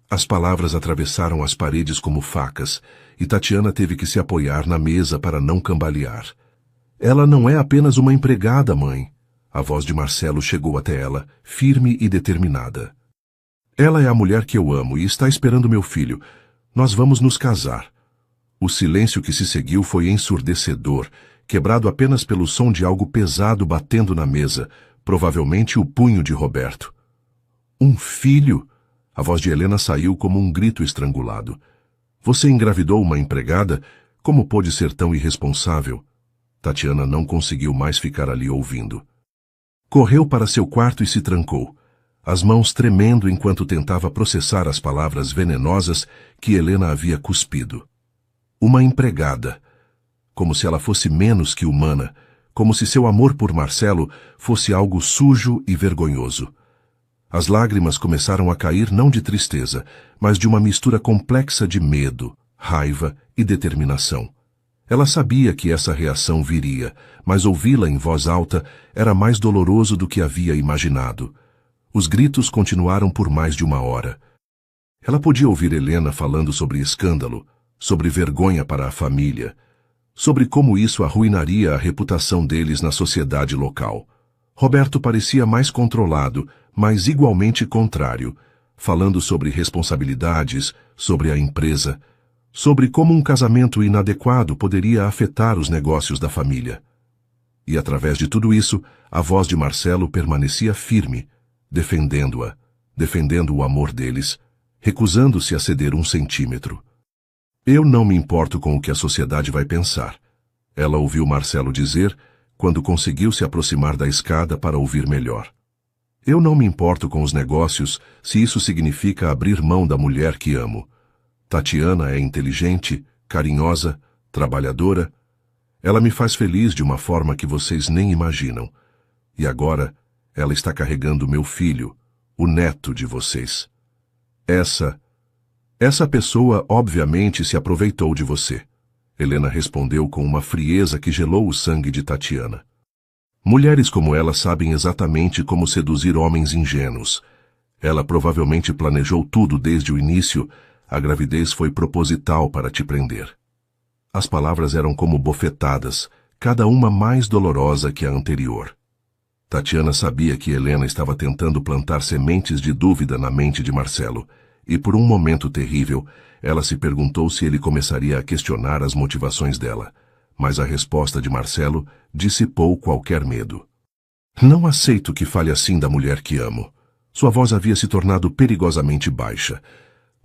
As palavras atravessaram as paredes como facas, e Tatiana teve que se apoiar na mesa para não cambalear. "Ela não é apenas uma empregada, mãe." A voz de Marcelo chegou até ela, firme e determinada. "Ela é a mulher que eu amo e está esperando meu filho. Nós vamos nos casar." O silêncio que se seguiu foi ensurdecedor, quebrado apenas pelo som de algo pesado batendo na mesa, provavelmente o punho de Roberto. "Um filho?" A voz de Helena saiu como um grito estrangulado. "Você engravidou uma empregada? Como pôde ser tão irresponsável?" Tatiana não conseguiu mais ficar ali ouvindo. Correu para seu quarto e se trancou, as mãos tremendo enquanto tentava processar as palavras venenosas que Helena havia cuspido. Uma empregada. Como se ela fosse menos que humana, como se seu amor por Marcelo fosse algo sujo e vergonhoso. As lágrimas começaram a cair não de tristeza, mas de uma mistura complexa de medo, raiva e determinação. Ela sabia que essa reação viria, mas ouvi-la em voz alta era mais doloroso do que havia imaginado. Os gritos continuaram por mais de uma hora. Ela podia ouvir Helena falando sobre escândalo, sobre vergonha para a família, sobre como isso arruinaria a reputação deles na sociedade local. Roberto parecia mais controlado, mas igualmente contrário, falando sobre responsabilidades, sobre a empresa, sobre como um casamento inadequado poderia afetar os negócios da família. E através de tudo isso, a voz de Marcelo permanecia firme, defendendo-a, defendendo o amor deles, recusando-se a ceder um centímetro. Eu não me importo com o que a sociedade vai pensar, ela ouviu Marcelo dizer quando conseguiu se aproximar da escada para ouvir melhor. Eu não me importo com os negócios se isso significa abrir mão da mulher que amo. Tatiana é inteligente, carinhosa, trabalhadora. Ela me faz feliz de uma forma que vocês nem imaginam. E agora, ela está carregando meu filho, o neto de vocês. Essa pessoa obviamente se aproveitou de você. Helena respondeu com uma frieza que gelou o sangue de Tatiana. Mulheres como ela sabem exatamente como seduzir homens ingênuos. Ela provavelmente planejou tudo desde o início. A gravidez foi proposital para te prender. As palavras eram como bofetadas, cada uma mais dolorosa que a anterior. Tatiana sabia que Helena estava tentando plantar sementes de dúvida na mente de Marcelo, e por um momento terrível, ela se perguntou se ele começaria a questionar as motivações dela, mas a resposta de Marcelo dissipou qualquer medo. Não aceito que fale assim da mulher que amo. Sua voz havia se tornado perigosamente baixa.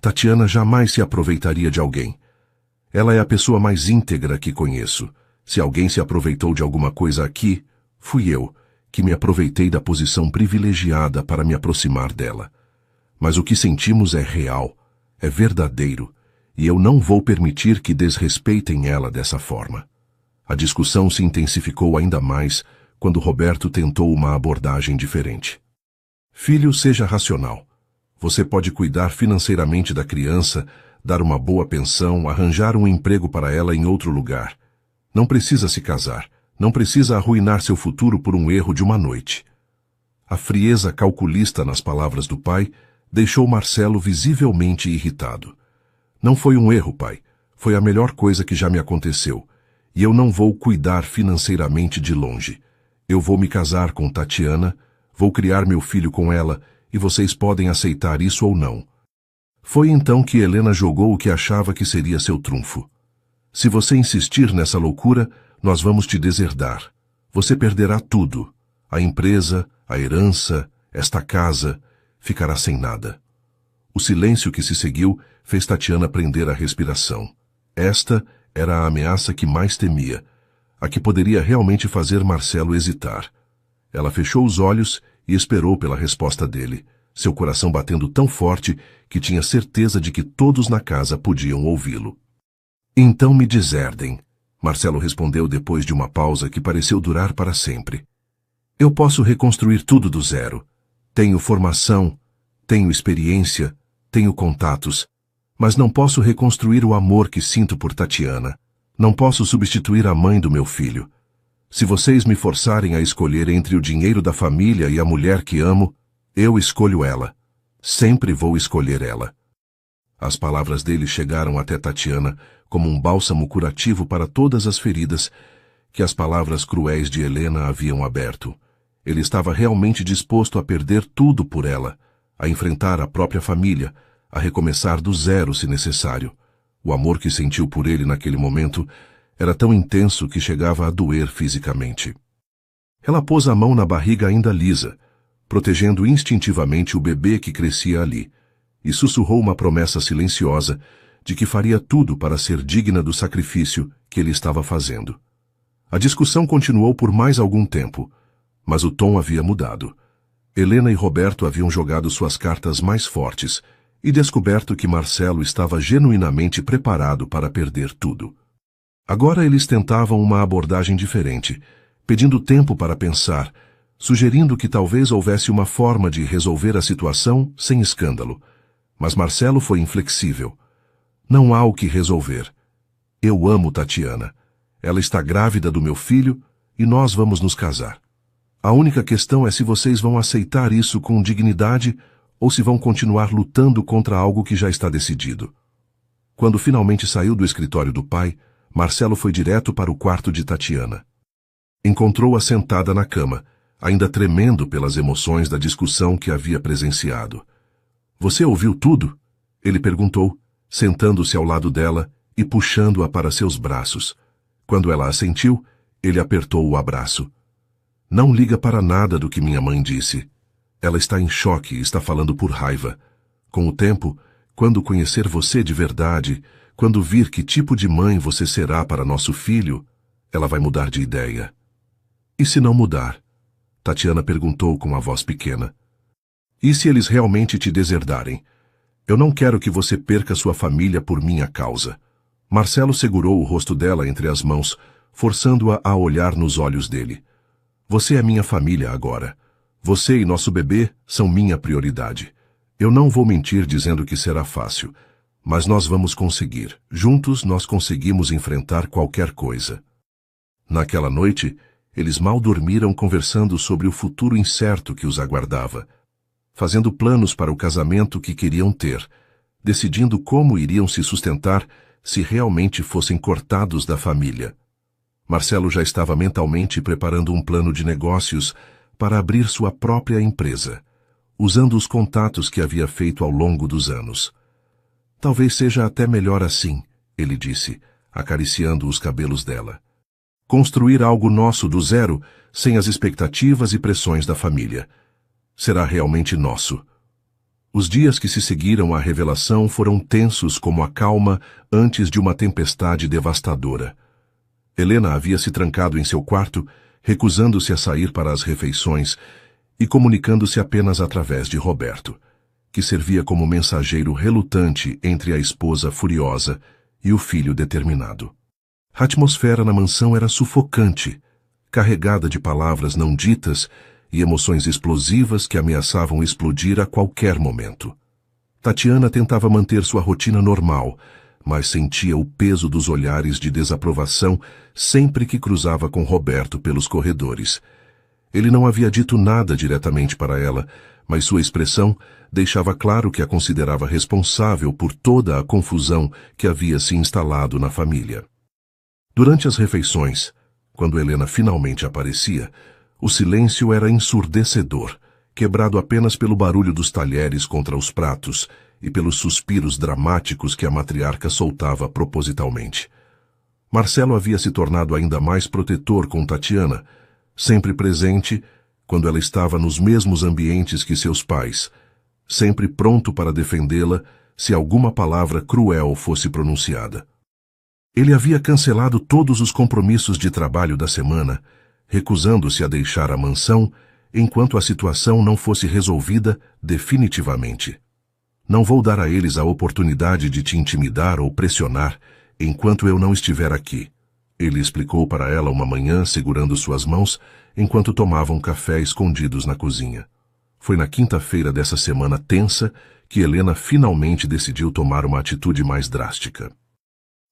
Tatiana jamais se aproveitaria de alguém. Ela é a pessoa mais íntegra que conheço. Se alguém se aproveitou de alguma coisa aqui, fui eu, que me aproveitei da posição privilegiada para me aproximar dela. Mas o que sentimos é real, é verdadeiro, e eu não vou permitir que desrespeitem ela dessa forma. A discussão se intensificou ainda mais quando Roberto tentou uma abordagem diferente. Filho, seja racional. Você pode cuidar financeiramente da criança, dar uma boa pensão, arranjar um emprego para ela em outro lugar. Não precisa se casar, não precisa arruinar seu futuro por um erro de uma noite. A frieza calculista nas palavras do pai deixou Marcelo visivelmente irritado. Não foi um erro, pai. Foi a melhor coisa que já me aconteceu. E eu não vou cuidar financeiramente de longe. Eu vou me casar com Tatiana, vou criar meu filho com ela, e vocês podem aceitar isso ou não. Foi então que Helena jogou o que achava que seria seu trunfo. Se você insistir nessa loucura, nós vamos te deserdar. Você perderá tudo. A empresa, a herança, esta casa, ficará sem nada. O silêncio que se seguiu fez Tatiana prender a respiração. Esta era a ameaça que mais temia, a que poderia realmente fazer Marcelo hesitar. Ela fechou os olhos e esperou pela resposta dele, seu coração batendo tão forte que tinha certeza de que todos na casa podiam ouvi-lo. Então me deserdem, Marcelo respondeu depois de uma pausa que pareceu durar para sempre. Eu posso reconstruir tudo do zero. Tenho formação, tenho experiência, tenho contatos, mas não posso reconstruir o amor que sinto por Tatiana. Não posso substituir a mãe do meu filho. Se vocês me forçarem a escolher entre o dinheiro da família e a mulher que amo, eu escolho ela. Sempre vou escolher ela. As palavras dele chegaram até Tatiana como um bálsamo curativo para todas as feridas que as palavras cruéis de Helena haviam aberto. Ele estava realmente disposto a perder tudo por ela, a enfrentar a própria família, a recomeçar do zero se necessário. O amor que sentiu por ele naquele momento era tão intenso que chegava a doer fisicamente. Ela pôs a mão na barriga ainda lisa, protegendo instintivamente o bebê que crescia ali, e sussurrou uma promessa silenciosa de que faria tudo para ser digna do sacrifício que ele estava fazendo. A discussão continuou por mais algum tempo, mas o tom havia mudado. Helena e Roberto haviam jogado suas cartas mais fortes e descoberto que Marcelo estava genuinamente preparado para perder tudo. Agora eles tentavam uma abordagem diferente, pedindo tempo para pensar, sugerindo que talvez houvesse uma forma de resolver a situação sem escândalo. Mas Marcelo foi inflexível. Não há o que resolver. Eu amo Tatiana. Ela está grávida do meu filho e nós vamos nos casar. A única questão é se vocês vão aceitar isso com dignidade ou se vão continuar lutando contra algo que já está decidido. Quando finalmente saiu do escritório do pai, Marcelo foi direto para o quarto de Tatiana. Encontrou-a sentada na cama, ainda tremendo pelas emoções da discussão que havia presenciado. Você ouviu tudo? Ele perguntou, sentando-se ao lado dela e puxando-a para seus braços. Quando ela assentiu, ele apertou o abraço. Não liga para nada do que minha mãe disse. Ela está em choque e está falando por raiva. Com o tempo, quando conhecer você de verdade, quando vir que tipo de mãe você será para nosso filho, ela vai mudar de ideia. E se não mudar? Tatiana perguntou com a voz pequena. E se eles realmente te deserdarem? Eu não quero que você perca sua família por minha causa. Marcelo segurou o rosto dela entre as mãos, forçando-a a olhar nos olhos dele. Você é minha família agora. Você e nosso bebê são minha prioridade. Eu não vou mentir dizendo que será fácil, mas nós vamos conseguir. Juntos nós conseguimos enfrentar qualquer coisa. Naquela noite, eles mal dormiram conversando sobre o futuro incerto que os aguardava, fazendo planos para o casamento que queriam ter, decidindo como iriam se sustentar se realmente fossem cortados da família. Marcelo já estava mentalmente preparando um plano de negócios para abrir sua própria empresa, usando os contatos que havia feito ao longo dos anos. Talvez seja até melhor assim, ele disse, acariciando os cabelos dela. Construir algo nosso do zero, sem as expectativas e pressões da família. Será realmente nosso. Os dias que se seguiram à revelação foram tensos como a calma antes de uma tempestade devastadora. Helena havia se trancado em seu quarto, recusando-se a sair para as refeições e comunicando-se apenas através de Roberto, que servia como mensageiro relutante entre a esposa furiosa e o filho determinado. A atmosfera na mansão era sufocante, carregada de palavras não ditas e emoções explosivas que ameaçavam explodir a qualquer momento. Tatiana tentava manter sua rotina normal, mas sentia o peso dos olhares de desaprovação sempre que cruzava com Roberto pelos corredores. Ele não havia dito nada diretamente para ela, mas sua expressão deixava claro que a considerava responsável por toda a confusão que havia se instalado na família. Durante as refeições, quando Helena finalmente aparecia, o silêncio era ensurdecedor, quebrado apenas pelo barulho dos talheres contra os pratos e pelos suspiros dramáticos que a matriarca soltava propositalmente. Marcelo havia se tornado ainda mais protetor com Tatiana, sempre presente quando ela estava nos mesmos ambientes que seus pais, sempre pronto para defendê-la se alguma palavra cruel fosse pronunciada. Ele havia cancelado todos os compromissos de trabalho da semana, recusando-se a deixar a mansão enquanto a situação não fosse resolvida definitivamente. Não vou dar a eles a oportunidade de te intimidar ou pressionar enquanto eu não estiver aqui, ele explicou para ela uma manhã segurando suas mãos enquanto tomavam café escondidos na cozinha. Foi na quinta-feira dessa semana tensa que Helena finalmente decidiu tomar uma atitude mais drástica.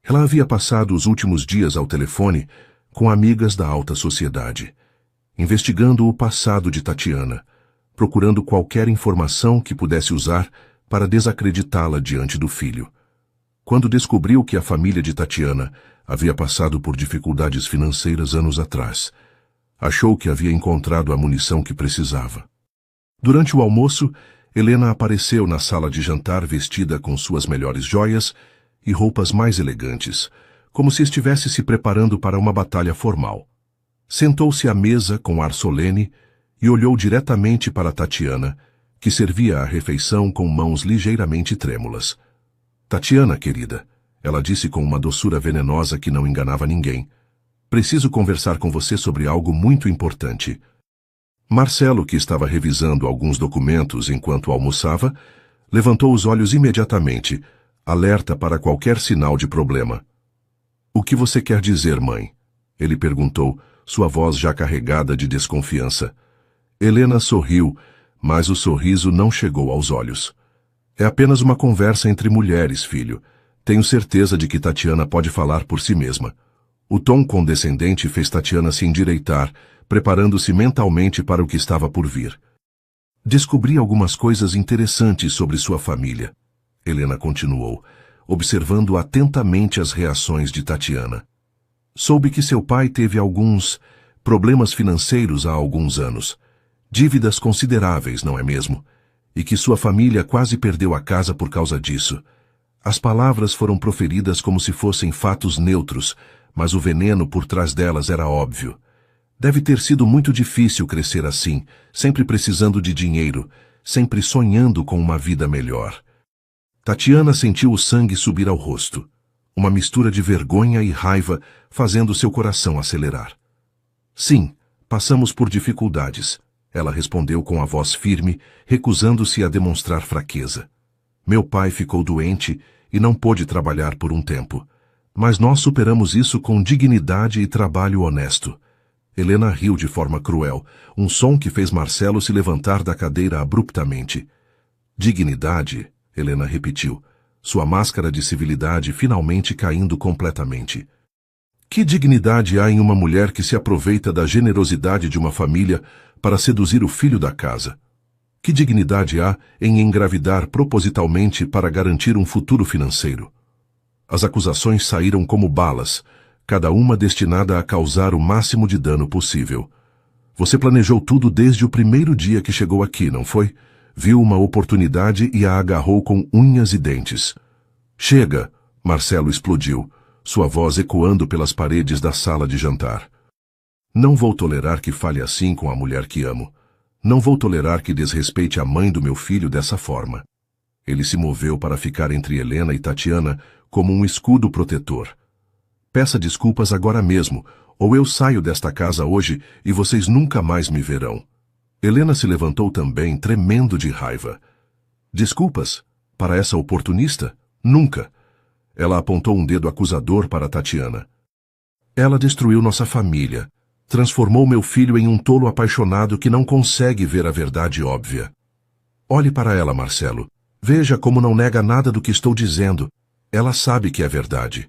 Ela havia passado os últimos dias ao telefone com amigas da alta sociedade, investigando o passado de Tatiana, procurando qualquer informação que pudesse usar para desacreditá-la diante do filho. Quando descobriu que a família de Tatiana havia passado por dificuldades financeiras anos atrás, achou que havia encontrado a munição que precisava. Durante o almoço, Helena apareceu na sala de jantar vestida com suas melhores joias e roupas mais elegantes, como se estivesse se preparando para uma batalha formal. Sentou-se à mesa com ar solene e olhou diretamente para Tatiana, que servia a refeição com mãos ligeiramente trêmulas. Tatiana, querida, ela disse com uma doçura venenosa que não enganava ninguém. Preciso conversar com você sobre algo muito importante. Marcelo, que estava revisando alguns documentos enquanto almoçava, levantou os olhos imediatamente, alerta para qualquer sinal de problema. O que você quer dizer, mãe? Ele perguntou, sua voz já carregada de desconfiança. Helena sorriu, mas o sorriso não chegou aos olhos. É apenas uma conversa entre mulheres, filho. Tenho certeza de que Tatiana pode falar por si mesma. O tom condescendente fez Tatiana se endireitar, preparando-se mentalmente para o que estava por vir. Descobri algumas coisas interessantes sobre sua família. Helena continuou, observando atentamente as reações de Tatiana. Soube que seu pai teve alguns problemas financeiros há alguns anos. Dívidas consideráveis, não é mesmo? E que sua família quase perdeu a casa por causa disso. As palavras foram proferidas como se fossem fatos neutros, mas o veneno por trás delas era óbvio. Deve ter sido muito difícil crescer assim, sempre precisando de dinheiro, sempre sonhando com uma vida melhor. Tatiana sentiu o sangue subir ao rosto. Uma mistura de vergonha e raiva fazendo seu coração acelerar. Sim, passamos por dificuldades, ela respondeu com a voz firme, recusando-se a demonstrar fraqueza. Meu pai ficou doente e não pôde trabalhar por um tempo. Mas nós superamos isso com dignidade e trabalho honesto. Helena riu de forma cruel, um som que fez Marcelo se levantar da cadeira abruptamente. Dignidade, Helena repetiu, sua máscara de civilidade finalmente caindo completamente. Que dignidade há em uma mulher que se aproveita da generosidade de uma família para seduzir o filho da casa? Que dignidade há em engravidar propositalmente para garantir um futuro financeiro? As acusações saíram como balas, cada uma destinada a causar o máximo de dano possível. Você planejou tudo desde o primeiro dia que chegou aqui, não foi? Viu uma oportunidade e a agarrou com unhas e dentes. Chega! Marcelo explodiu, sua voz ecoando pelas paredes da sala de jantar. Não vou tolerar que fale assim com a mulher que amo. Não vou tolerar que desrespeite a mãe do meu filho dessa forma. Ele se moveu para ficar entre Helena e Tatiana como um escudo protetor. Peça desculpas agora mesmo, ou eu saio desta casa hoje e vocês nunca mais me verão. Helena se levantou também, tremendo de raiva. Desculpas? Para essa oportunista? Nunca. Ela apontou um dedo acusador para Tatiana. Ela destruiu nossa família. Transformou meu filho em um tolo apaixonado que não consegue ver a verdade óbvia. Olhe para ela, Marcelo. Veja como não nega nada do que estou dizendo. Ela sabe que é verdade.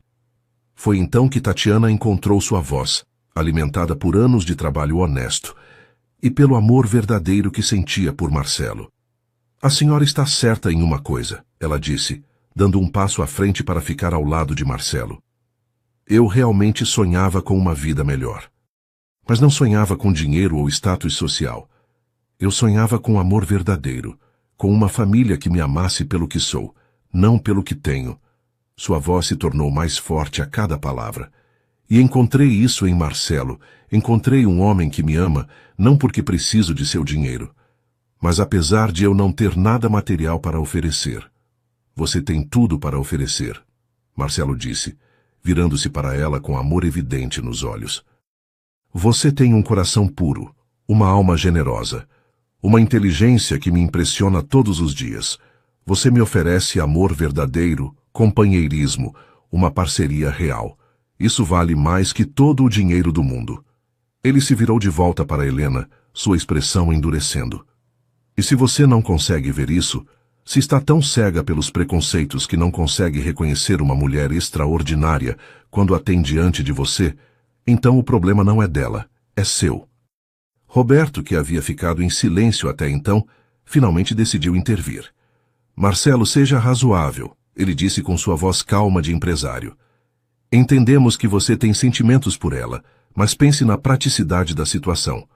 Foi então que Tatiana encontrou sua voz, alimentada por anos de trabalho honesto, e pelo amor verdadeiro que sentia por Marcelo. A senhora está certa em uma coisa, ela disse, dando um passo à frente para ficar ao lado de Marcelo. Eu realmente sonhava com uma vida melhor. Mas não sonhava com dinheiro ou status social. Eu sonhava com amor verdadeiro, com uma família que me amasse pelo que sou, não pelo que tenho. Sua voz se tornou mais forte a cada palavra. E encontrei isso em Marcelo. Encontrei um homem que me ama, não porque preciso de seu dinheiro, mas apesar de eu não ter nada material para oferecer. Você tem tudo para oferecer, Marcelo disse, virando-se para ela com amor evidente nos olhos. Você tem um coração puro, uma alma generosa, uma inteligência que me impressiona todos os dias. Você me oferece amor verdadeiro, companheirismo, uma parceria real. Isso vale mais que todo o dinheiro do mundo. Ele se virou de volta para Helena, sua expressão endurecendo. E se você não consegue ver isso, se está tão cega pelos preconceitos que não consegue reconhecer uma mulher extraordinária quando a tem diante de você, então o problema não é dela, é seu. Roberto, que havia ficado em silêncio até então, finalmente decidiu intervir. Marcelo, seja razoável, ele disse com sua voz calma de empresário. Entendemos que você tem sentimentos por ela, mas pense na praticidade da situação.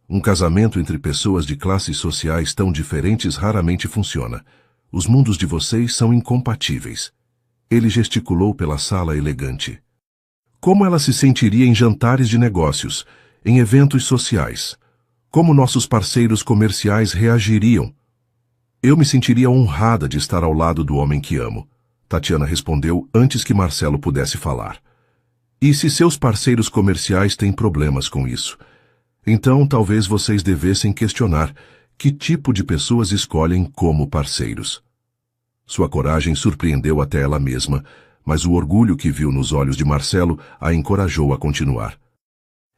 Um casamento entre pessoas de classes sociais tão diferentes raramente funciona. Os mundos de vocês são incompatíveis. Ele gesticulou pela sala elegante. Como ela se sentiria em jantares de negócios, em eventos sociais? Como nossos parceiros comerciais reagiriam? Eu me sentiria honrada de estar ao lado do homem que amo, Tatiana respondeu antes que Marcelo pudesse falar. E se seus parceiros comerciais têm problemas com isso? Então talvez vocês devessem questionar que tipo de pessoas escolhem como parceiros. Sua coragem surpreendeu até ela mesma, mas o orgulho que viu nos olhos de Marcelo a encorajou a continuar.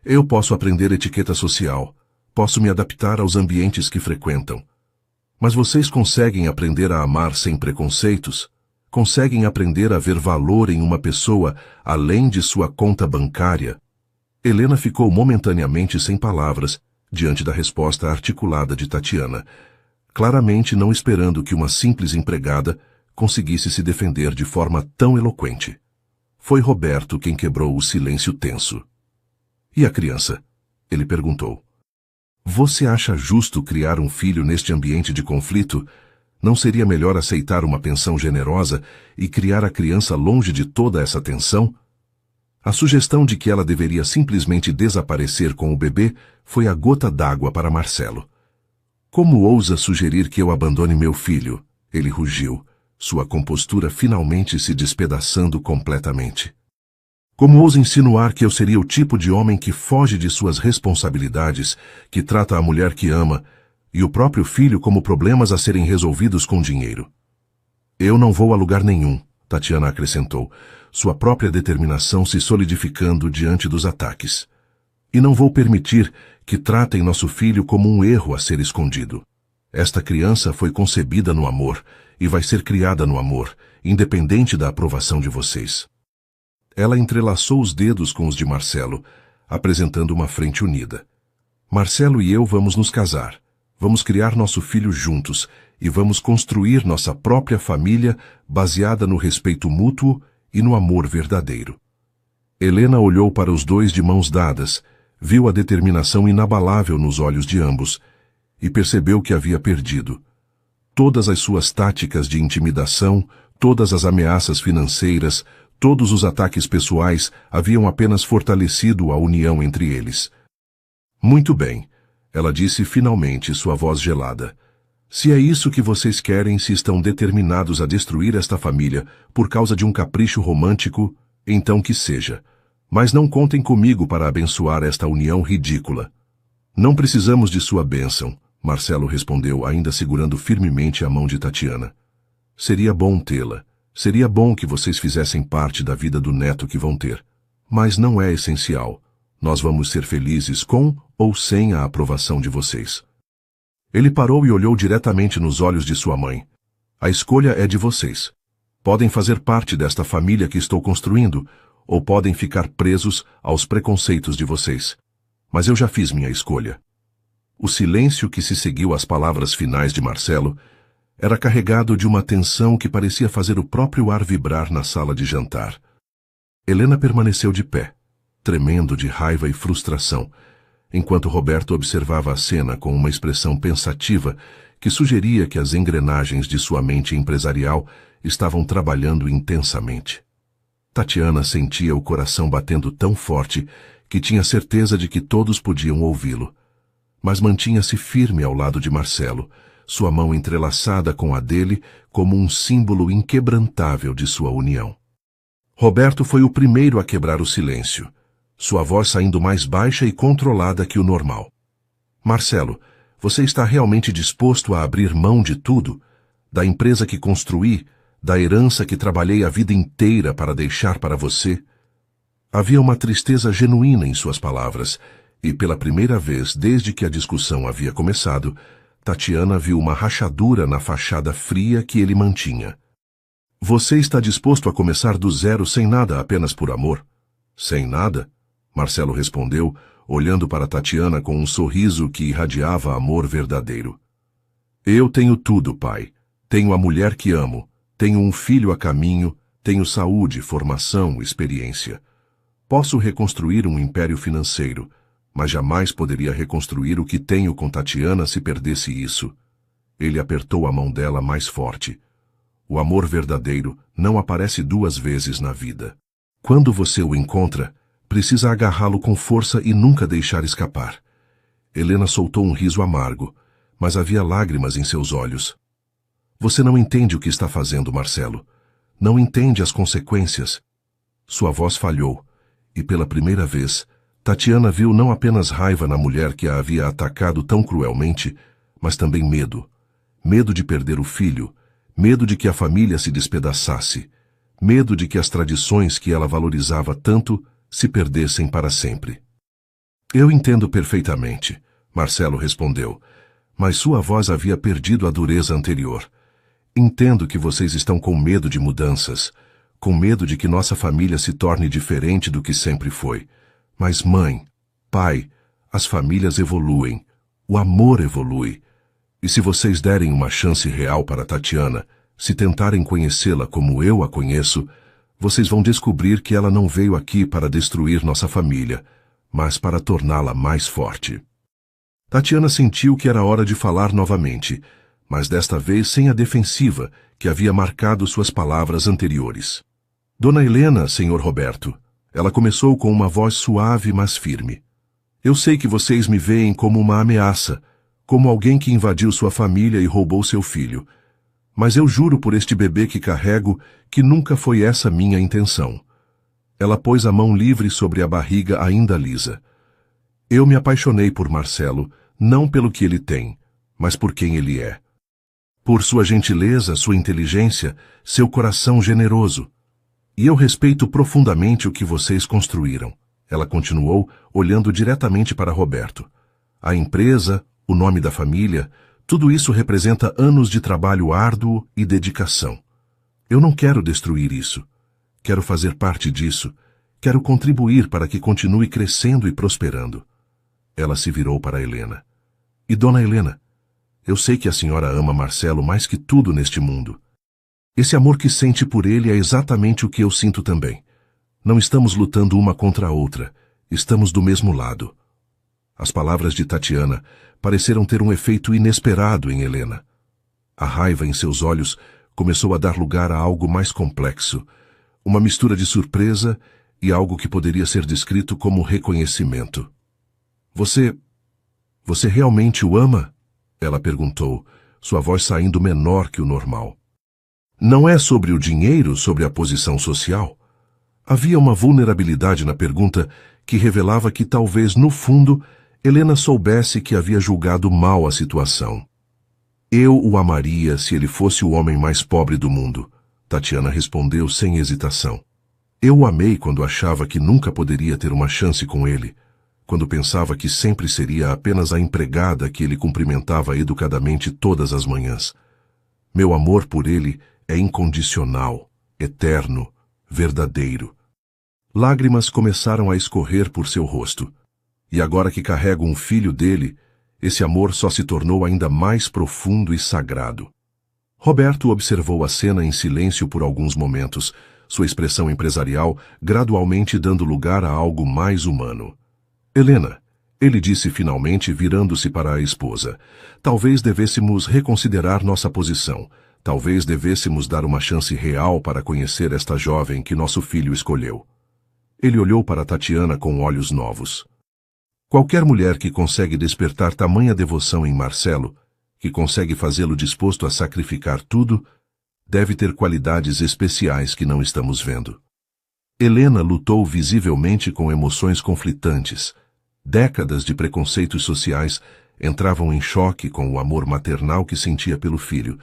Eu posso aprender etiqueta social, posso me adaptar aos ambientes que frequentam. Mas vocês conseguem aprender a amar sem preconceitos? Conseguem aprender a ver valor em uma pessoa além de sua conta bancária? Helena ficou momentaneamente sem palavras diante da resposta articulada de Tatiana, claramente não esperando que uma simples empregada conseguisse se defender de forma tão eloquente. Foi Roberto quem quebrou o silêncio tenso. E a criança? Ele perguntou. Você acha justo criar um filho neste ambiente de conflito? Não seria melhor aceitar uma pensão generosa e criar a criança longe de toda essa tensão? A sugestão de que ela deveria simplesmente desaparecer com o bebê foi a gota d'água para Marcelo. Como ousa sugerir que eu abandone meu filho? Ele rugiu, sua compostura finalmente se despedaçando completamente. Como ousa insinuar que eu seria o tipo de homem que foge de suas responsabilidades, que trata a mulher que ama, e o próprio filho como problemas a serem resolvidos com dinheiro? Eu não vou a lugar nenhum, Tatiana acrescentou, sua própria determinação se solidificando diante dos ataques. E não vou permitir que tratem nosso filho como um erro a ser escondido. Esta criança foi concebida no amor e vai ser criada no amor, independente da aprovação de vocês. Ela entrelaçou os dedos com os de Marcelo, apresentando uma frente unida. Marcelo e eu vamos nos casar. Vamos criar nosso filho juntos e vamos construir nossa própria família baseada no respeito mútuo e no amor verdadeiro. Helena olhou para os dois de mãos dadas, viu a determinação inabalável nos olhos de ambos e percebeu que havia perdido. Todas as suas táticas de intimidação, todas as ameaças financeiras, todos os ataques pessoais haviam apenas fortalecido a união entre eles. Muito bem, ela disse finalmente, sua voz gelada. Se é isso que vocês querem, se estão determinados a destruir esta família por causa de um capricho romântico, então que seja. Mas não contem comigo para abençoar esta união ridícula. Não precisamos de sua bênção, Marcelo respondeu, ainda segurando firmemente a mão de Tatiana. Seria bom tê-la. Seria bom que vocês fizessem parte da vida do neto que vão ter. Mas não é essencial. Nós vamos ser felizes com ou sem a aprovação de vocês. Ele parou e olhou diretamente nos olhos de sua mãe. A escolha é de vocês. Podem fazer parte desta família que estou construindo, ou podem ficar presos aos preconceitos de vocês. Mas eu já fiz minha escolha. O silêncio que se seguiu às palavras finais de Marcelo era carregado de uma tensão que parecia fazer o próprio ar vibrar na sala de jantar. Helena permaneceu de pé, tremendo de raiva e frustração, enquanto Roberto observava a cena com uma expressão pensativa que sugeria que as engrenagens de sua mente empresarial estavam trabalhando intensamente. Tatiana sentia o coração batendo tão forte que tinha certeza de que todos podiam ouvi-lo, mas mantinha-se firme ao lado de Marcelo, sua mão entrelaçada com a dele como um símbolo inquebrantável de sua união. Roberto foi o primeiro a quebrar o silêncio, sua voz saindo mais baixa e controlada que o normal. Marcelo, você está realmente disposto a abrir mão de tudo? Da empresa que construí, da herança que trabalhei a vida inteira para deixar para você? Havia uma tristeza genuína em suas palavras, e pela primeira vez desde que a discussão havia começado, Tatiana viu uma rachadura na fachada fria que ele mantinha. Você está disposto a começar do zero sem nada apenas por amor? Sem nada? Marcelo respondeu, olhando para Tatiana com um sorriso que irradiava amor verdadeiro. Eu tenho tudo, pai. Tenho a mulher que amo. Tenho um filho a caminho. Tenho saúde, formação, experiência. Posso reconstruir um império financeiro, mas jamais poderia reconstruir o que tenho com Tatiana se perdesse isso. Ele apertou a mão dela mais forte. O amor verdadeiro não aparece duas vezes na vida. Quando você o encontra, precisa agarrá-lo com força e nunca deixar escapar. Helena soltou um riso amargo, mas havia lágrimas em seus olhos. Você não entende o que está fazendo, Marcelo. Não entende as consequências. Sua voz falhou, E pela primeira vez, Tatiana viu não apenas raiva na mulher que a havia atacado tão cruelmente, mas também medo. Medo de perder o filho, medo de que a família se despedaçasse, medo de que as tradições que ela valorizava tanto se perdessem para sempre. Eu entendo perfeitamente, Marcelo respondeu, mas sua voz havia perdido a dureza anterior. Entendo que vocês estão com medo de mudanças, com medo de que nossa família se torne diferente do que sempre foi. Mas mãe, pai, as famílias evoluem, o amor evolui. E se vocês derem uma chance real para Tatiana, se tentarem conhecê-la como eu a conheço, vocês vão descobrir que ela não veio aqui para destruir nossa família, mas para torná-la mais forte. Tatiana sentiu que era hora de falar novamente, mas desta vez sem a defensiva que havia marcado suas palavras anteriores. Dona Helena, senhor Roberto, ela começou com uma voz suave, mas firme. Eu sei que vocês me veem como uma ameaça, como alguém que invadiu sua família e roubou seu filho. Mas eu juro por este bebê que carrego que nunca foi essa minha intenção. Ela pôs a mão livre sobre a barriga ainda lisa. Eu me apaixonei por Marcelo, não pelo que ele tem, mas por quem ele é. Por sua gentileza, sua inteligência, seu coração generoso. E eu respeito profundamente o que vocês construíram. Ela continuou, olhando diretamente para Roberto. A empresa, o nome da família, tudo isso representa anos de trabalho árduo e dedicação. Eu não quero destruir isso. Quero fazer parte disso. Quero contribuir para que continue crescendo e prosperando. Ela se virou para Helena. E Dona Helena, eu sei que a senhora ama Marcelo mais que tudo neste mundo. Esse amor que sente por ele é exatamente o que eu sinto também. Não estamos lutando uma contra a outra. Estamos do mesmo lado. As palavras de Tatiana pareceram ter um efeito inesperado em Helena. A raiva em seus olhos começou a dar lugar a algo mais complexo, uma mistura de surpresa e algo que poderia ser descrito como reconhecimento. Você realmente o ama? Ela perguntou, sua voz saindo menor que o normal. Não é sobre o dinheiro, sobre a posição social? Havia uma vulnerabilidade na pergunta que revelava que talvez, no fundo, Helena soubesse que havia julgado mal a situação. Eu o amaria se ele fosse o homem mais pobre do mundo, Tatiana respondeu sem hesitação. Eu o amei quando achava que nunca poderia ter uma chance com ele, quando pensava que sempre seria apenas a empregada que ele cumprimentava educadamente todas as manhãs. Meu amor por ele é incondicional, eterno, verdadeiro. Lágrimas começaram a escorrer por seu rosto. E agora que carrego um filho dele, esse amor só se tornou ainda mais profundo e sagrado. Roberto observou a cena em silêncio por alguns momentos, sua expressão empresarial gradualmente dando lugar a algo mais humano. Helena, ele disse finalmente virando-se para a esposa, talvez devêssemos reconsiderar nossa posição. Talvez devêssemos dar uma chance real para conhecer esta jovem que nosso filho escolheu. Ele olhou para Tatiana com olhos novos. Qualquer mulher que consegue despertar tamanha devoção em Marcelo, que consegue fazê-lo disposto a sacrificar tudo, deve ter qualidades especiais que não estamos vendo. Helena lutou visivelmente com emoções conflitantes. Décadas de preconceitos sociais entravam em choque com o amor maternal que sentia pelo filho,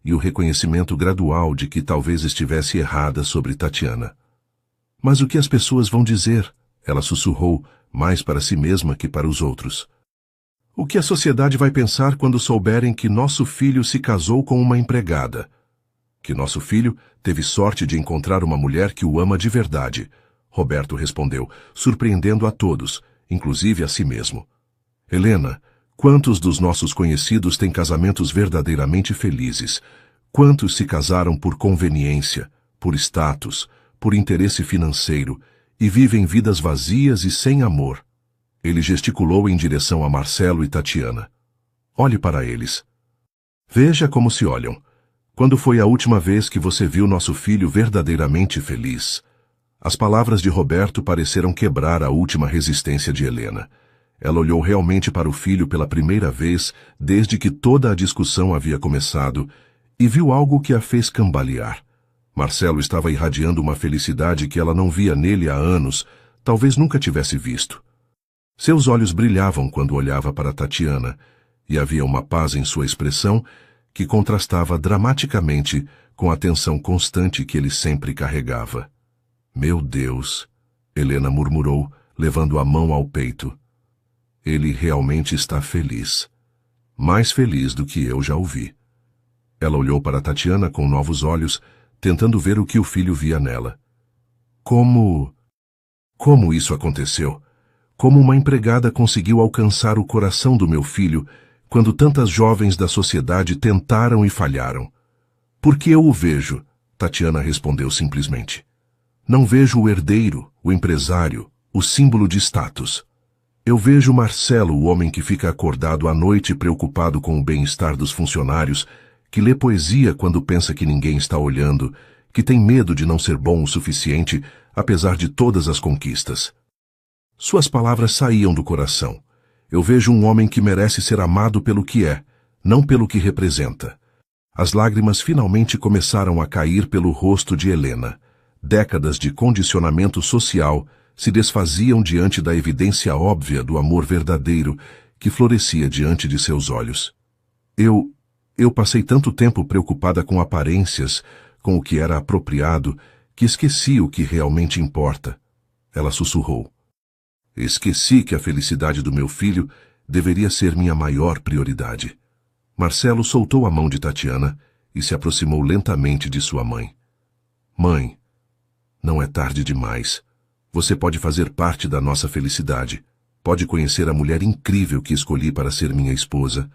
e o reconhecimento gradual de que talvez estivesse errada sobre Tatiana. Mas o que as pessoas vão dizer? Ela sussurrou, mais para si mesma que para os outros. O que a sociedade vai pensar quando souberem que nosso filho se casou com uma empregada? Que nosso filho teve sorte de encontrar uma mulher que o ama de verdade, Roberto respondeu, surpreendendo a todos, inclusive a si mesmo. Helena, quantos dos nossos conhecidos têm casamentos verdadeiramente felizes? Quantos se casaram por conveniência, por status, por interesse financeiro, e vivem vidas vazias e sem amor? Ele gesticulou em direção a Marcelo e Tatiana. Olhe para eles. Veja como se olham. Quando foi a última vez que você viu nosso filho verdadeiramente feliz? As palavras de Roberto pareceram quebrar a última resistência de Helena. Ela olhou realmente para o filho pela primeira vez desde que toda a discussão havia começado e viu algo que a fez cambalear. Marcelo estava irradiando uma felicidade que ela não via nele há anos, talvez nunca tivesse visto. Seus olhos brilhavam quando olhava para Tatiana, e havia uma paz em sua expressão que contrastava dramaticamente com a tensão constante que ele sempre carregava. Meu Deus, Helena murmurou, levando a mão ao peito. Ele realmente está feliz. Mais feliz do que eu já o vi. Ela olhou para Tatiana com novos olhos, tentando ver o que o filho via nela. Como isso aconteceu? Como uma empregada conseguiu alcançar o coração do meu filho quando tantas jovens da sociedade tentaram e falharam? Porque eu o vejo, Tatiana respondeu simplesmente. Não vejo o herdeiro, o empresário, o símbolo de status. Eu vejo Marcelo, o homem que fica acordado à noite preocupado com o bem-estar dos funcionários, que lê poesia quando pensa que ninguém está olhando, que tem medo de não ser bom o suficiente, apesar de todas as conquistas. Suas palavras saíam do coração. Eu vejo um homem que merece ser amado pelo que é, não pelo que representa. As lágrimas finalmente começaram a cair pelo rosto de Helena. Décadas de condicionamento social se desfaziam diante da evidência óbvia do amor verdadeiro que florescia diante de seus olhos. Eu passei tanto tempo preocupada com aparências, com o que era apropriado, que esqueci o que realmente importa. Ela sussurrou. Esqueci que a felicidade do meu filho deveria ser minha maior prioridade. Marcelo soltou a mão de Tatiana e se aproximou lentamente de sua mãe. Mãe, não é tarde demais. Você pode fazer parte da nossa felicidade. Pode conhecer a mulher incrível que escolhi para ser minha esposa.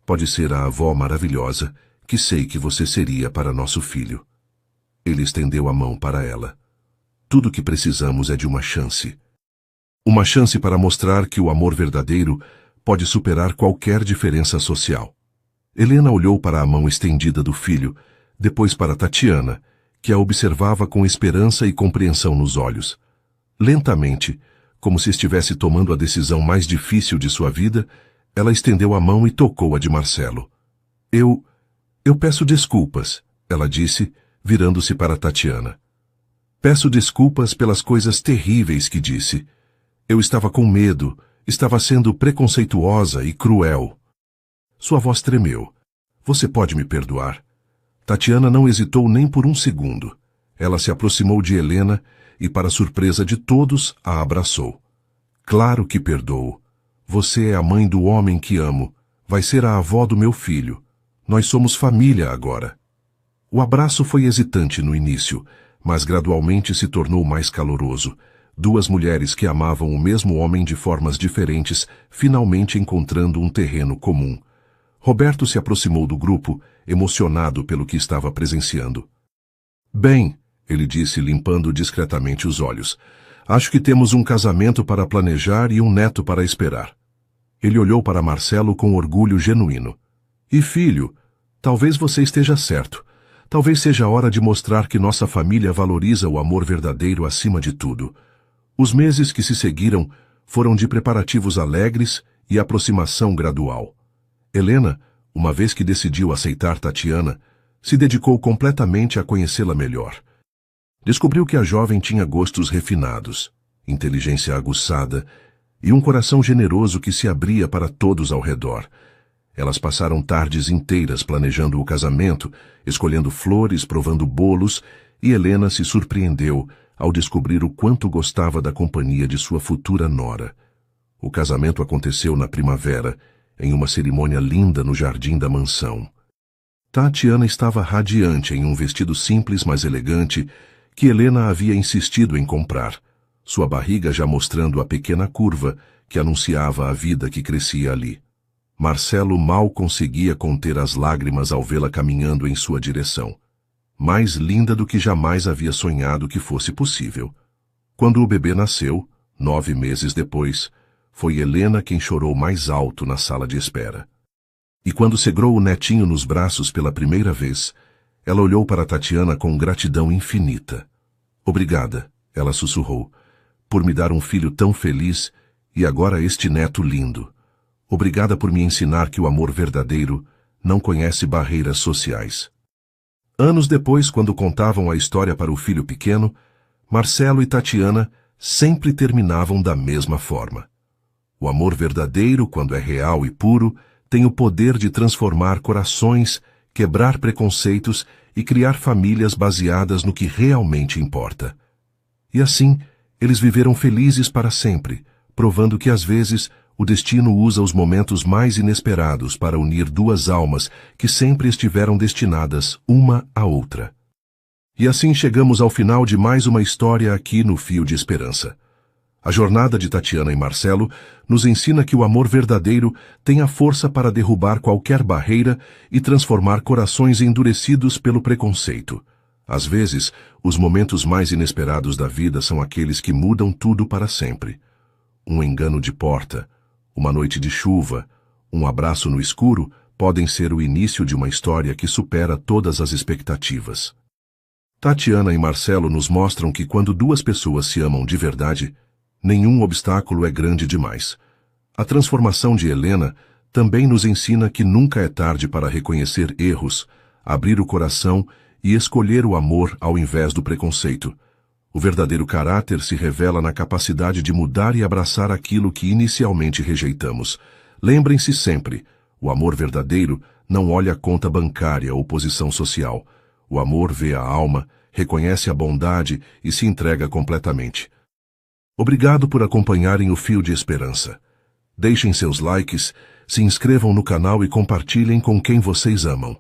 Pode ser a avó maravilhosa que sei que você seria para nosso filho. Ele estendeu a mão para ela. Tudo o que precisamos é de uma chance. Uma chance para mostrar que o amor verdadeiro pode superar qualquer diferença social. Helena olhou para a mão estendida do filho, depois para Tatiana, que a observava com esperança e compreensão nos olhos. Lentamente, como se estivesse tomando a decisão mais difícil de sua vida, ela estendeu a mão e tocou a de Marcelo. Eu peço desculpas, ela disse, virando-se para Tatiana. Peço desculpas pelas coisas terríveis que disse. Eu estava com medo, estava sendo preconceituosa e cruel. Sua voz tremeu. Você pode me perdoar? Tatiana não hesitou nem por um segundo. Ela se aproximou de Helena e, para surpresa de todos, a abraçou. Claro que perdoo. Você é a mãe do homem que amo. Vai ser a avó do meu filho. Nós somos família agora. O abraço foi hesitante no início, mas gradualmente se tornou mais caloroso. Duas mulheres que amavam o mesmo homem de formas diferentes, finalmente encontrando um terreno comum. Roberto se aproximou do grupo, emocionado pelo que estava presenciando. Bem, ele disse, limpando discretamente os olhos. Acho que temos um casamento para planejar e um neto para esperar. Ele olhou para Marcelo com orgulho genuíno. E filho, talvez você esteja certo. Talvez seja a hora de mostrar que nossa família valoriza o amor verdadeiro acima de tudo. Os meses que se seguiram foram de preparativos alegres e aproximação gradual. Helena, uma vez que decidiu aceitar Tatiana, se dedicou completamente a conhecê-la melhor. Descobriu que a jovem tinha gostos refinados, inteligência aguçada e um coração generoso que se abria para todos ao redor. Elas passaram tardes inteiras planejando o casamento, escolhendo flores, provando bolos, e Helena se surpreendeu ao descobrir o quanto gostava da companhia de sua futura nora. O casamento aconteceu na primavera, em uma cerimônia linda no jardim da mansão. Tatiana estava radiante em um vestido simples, mas elegante, que Helena havia insistido em comprar, sua barriga já mostrando a pequena curva que anunciava a vida que crescia ali. Marcelo mal conseguia conter as lágrimas ao vê-la caminhando em sua direção. Mais linda do que jamais havia sonhado que fosse possível. Quando o bebê nasceu, 9 meses depois, foi Helena quem chorou mais alto na sala de espera. E quando segurou o netinho nos braços pela primeira vez, ela olhou para Tatiana com gratidão infinita. Obrigada, ela sussurrou, por me dar um filho tão feliz e agora este neto lindo. Obrigada por me ensinar que o amor verdadeiro não conhece barreiras sociais. Anos depois, quando contavam a história para o filho pequeno, Marcelo e Tatiana sempre terminavam da mesma forma. O amor verdadeiro, quando é real e puro, tem o poder de transformar corações, quebrar preconceitos e criar famílias baseadas no que realmente importa. E assim, eles viveram felizes para sempre, provando que às vezes o destino usa os momentos mais inesperados para unir duas almas que sempre estiveram destinadas uma à outra. E assim chegamos ao final de mais uma história aqui no Fio de Esperança. A jornada de Tatiana e Marcelo nos ensina que o amor verdadeiro tem a força para derrubar qualquer barreira e transformar corações endurecidos pelo preconceito. Às vezes, os momentos mais inesperados da vida são aqueles que mudam tudo para sempre. Um engano de porta, uma noite de chuva, um abraço no escuro podem ser o início de uma história que supera todas as expectativas. Tatiana e Marcelo nos mostram que quando duas pessoas se amam de verdade, nenhum obstáculo é grande demais. A transformação de Helena também nos ensina que nunca é tarde para reconhecer erros, abrir o coração e escolher o amor ao invés do preconceito. O verdadeiro caráter se revela na capacidade de mudar e abraçar aquilo que inicialmente rejeitamos. Lembrem-se sempre, o amor verdadeiro não olha a conta bancária ou posição social. O amor vê a alma, reconhece a bondade e se entrega completamente. Obrigado por acompanharem o Fio de Esperança. Deixem seus likes, se inscrevam no canal e compartilhem com quem vocês amam.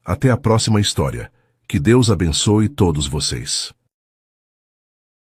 Até a próxima história. Que Deus abençoe todos vocês.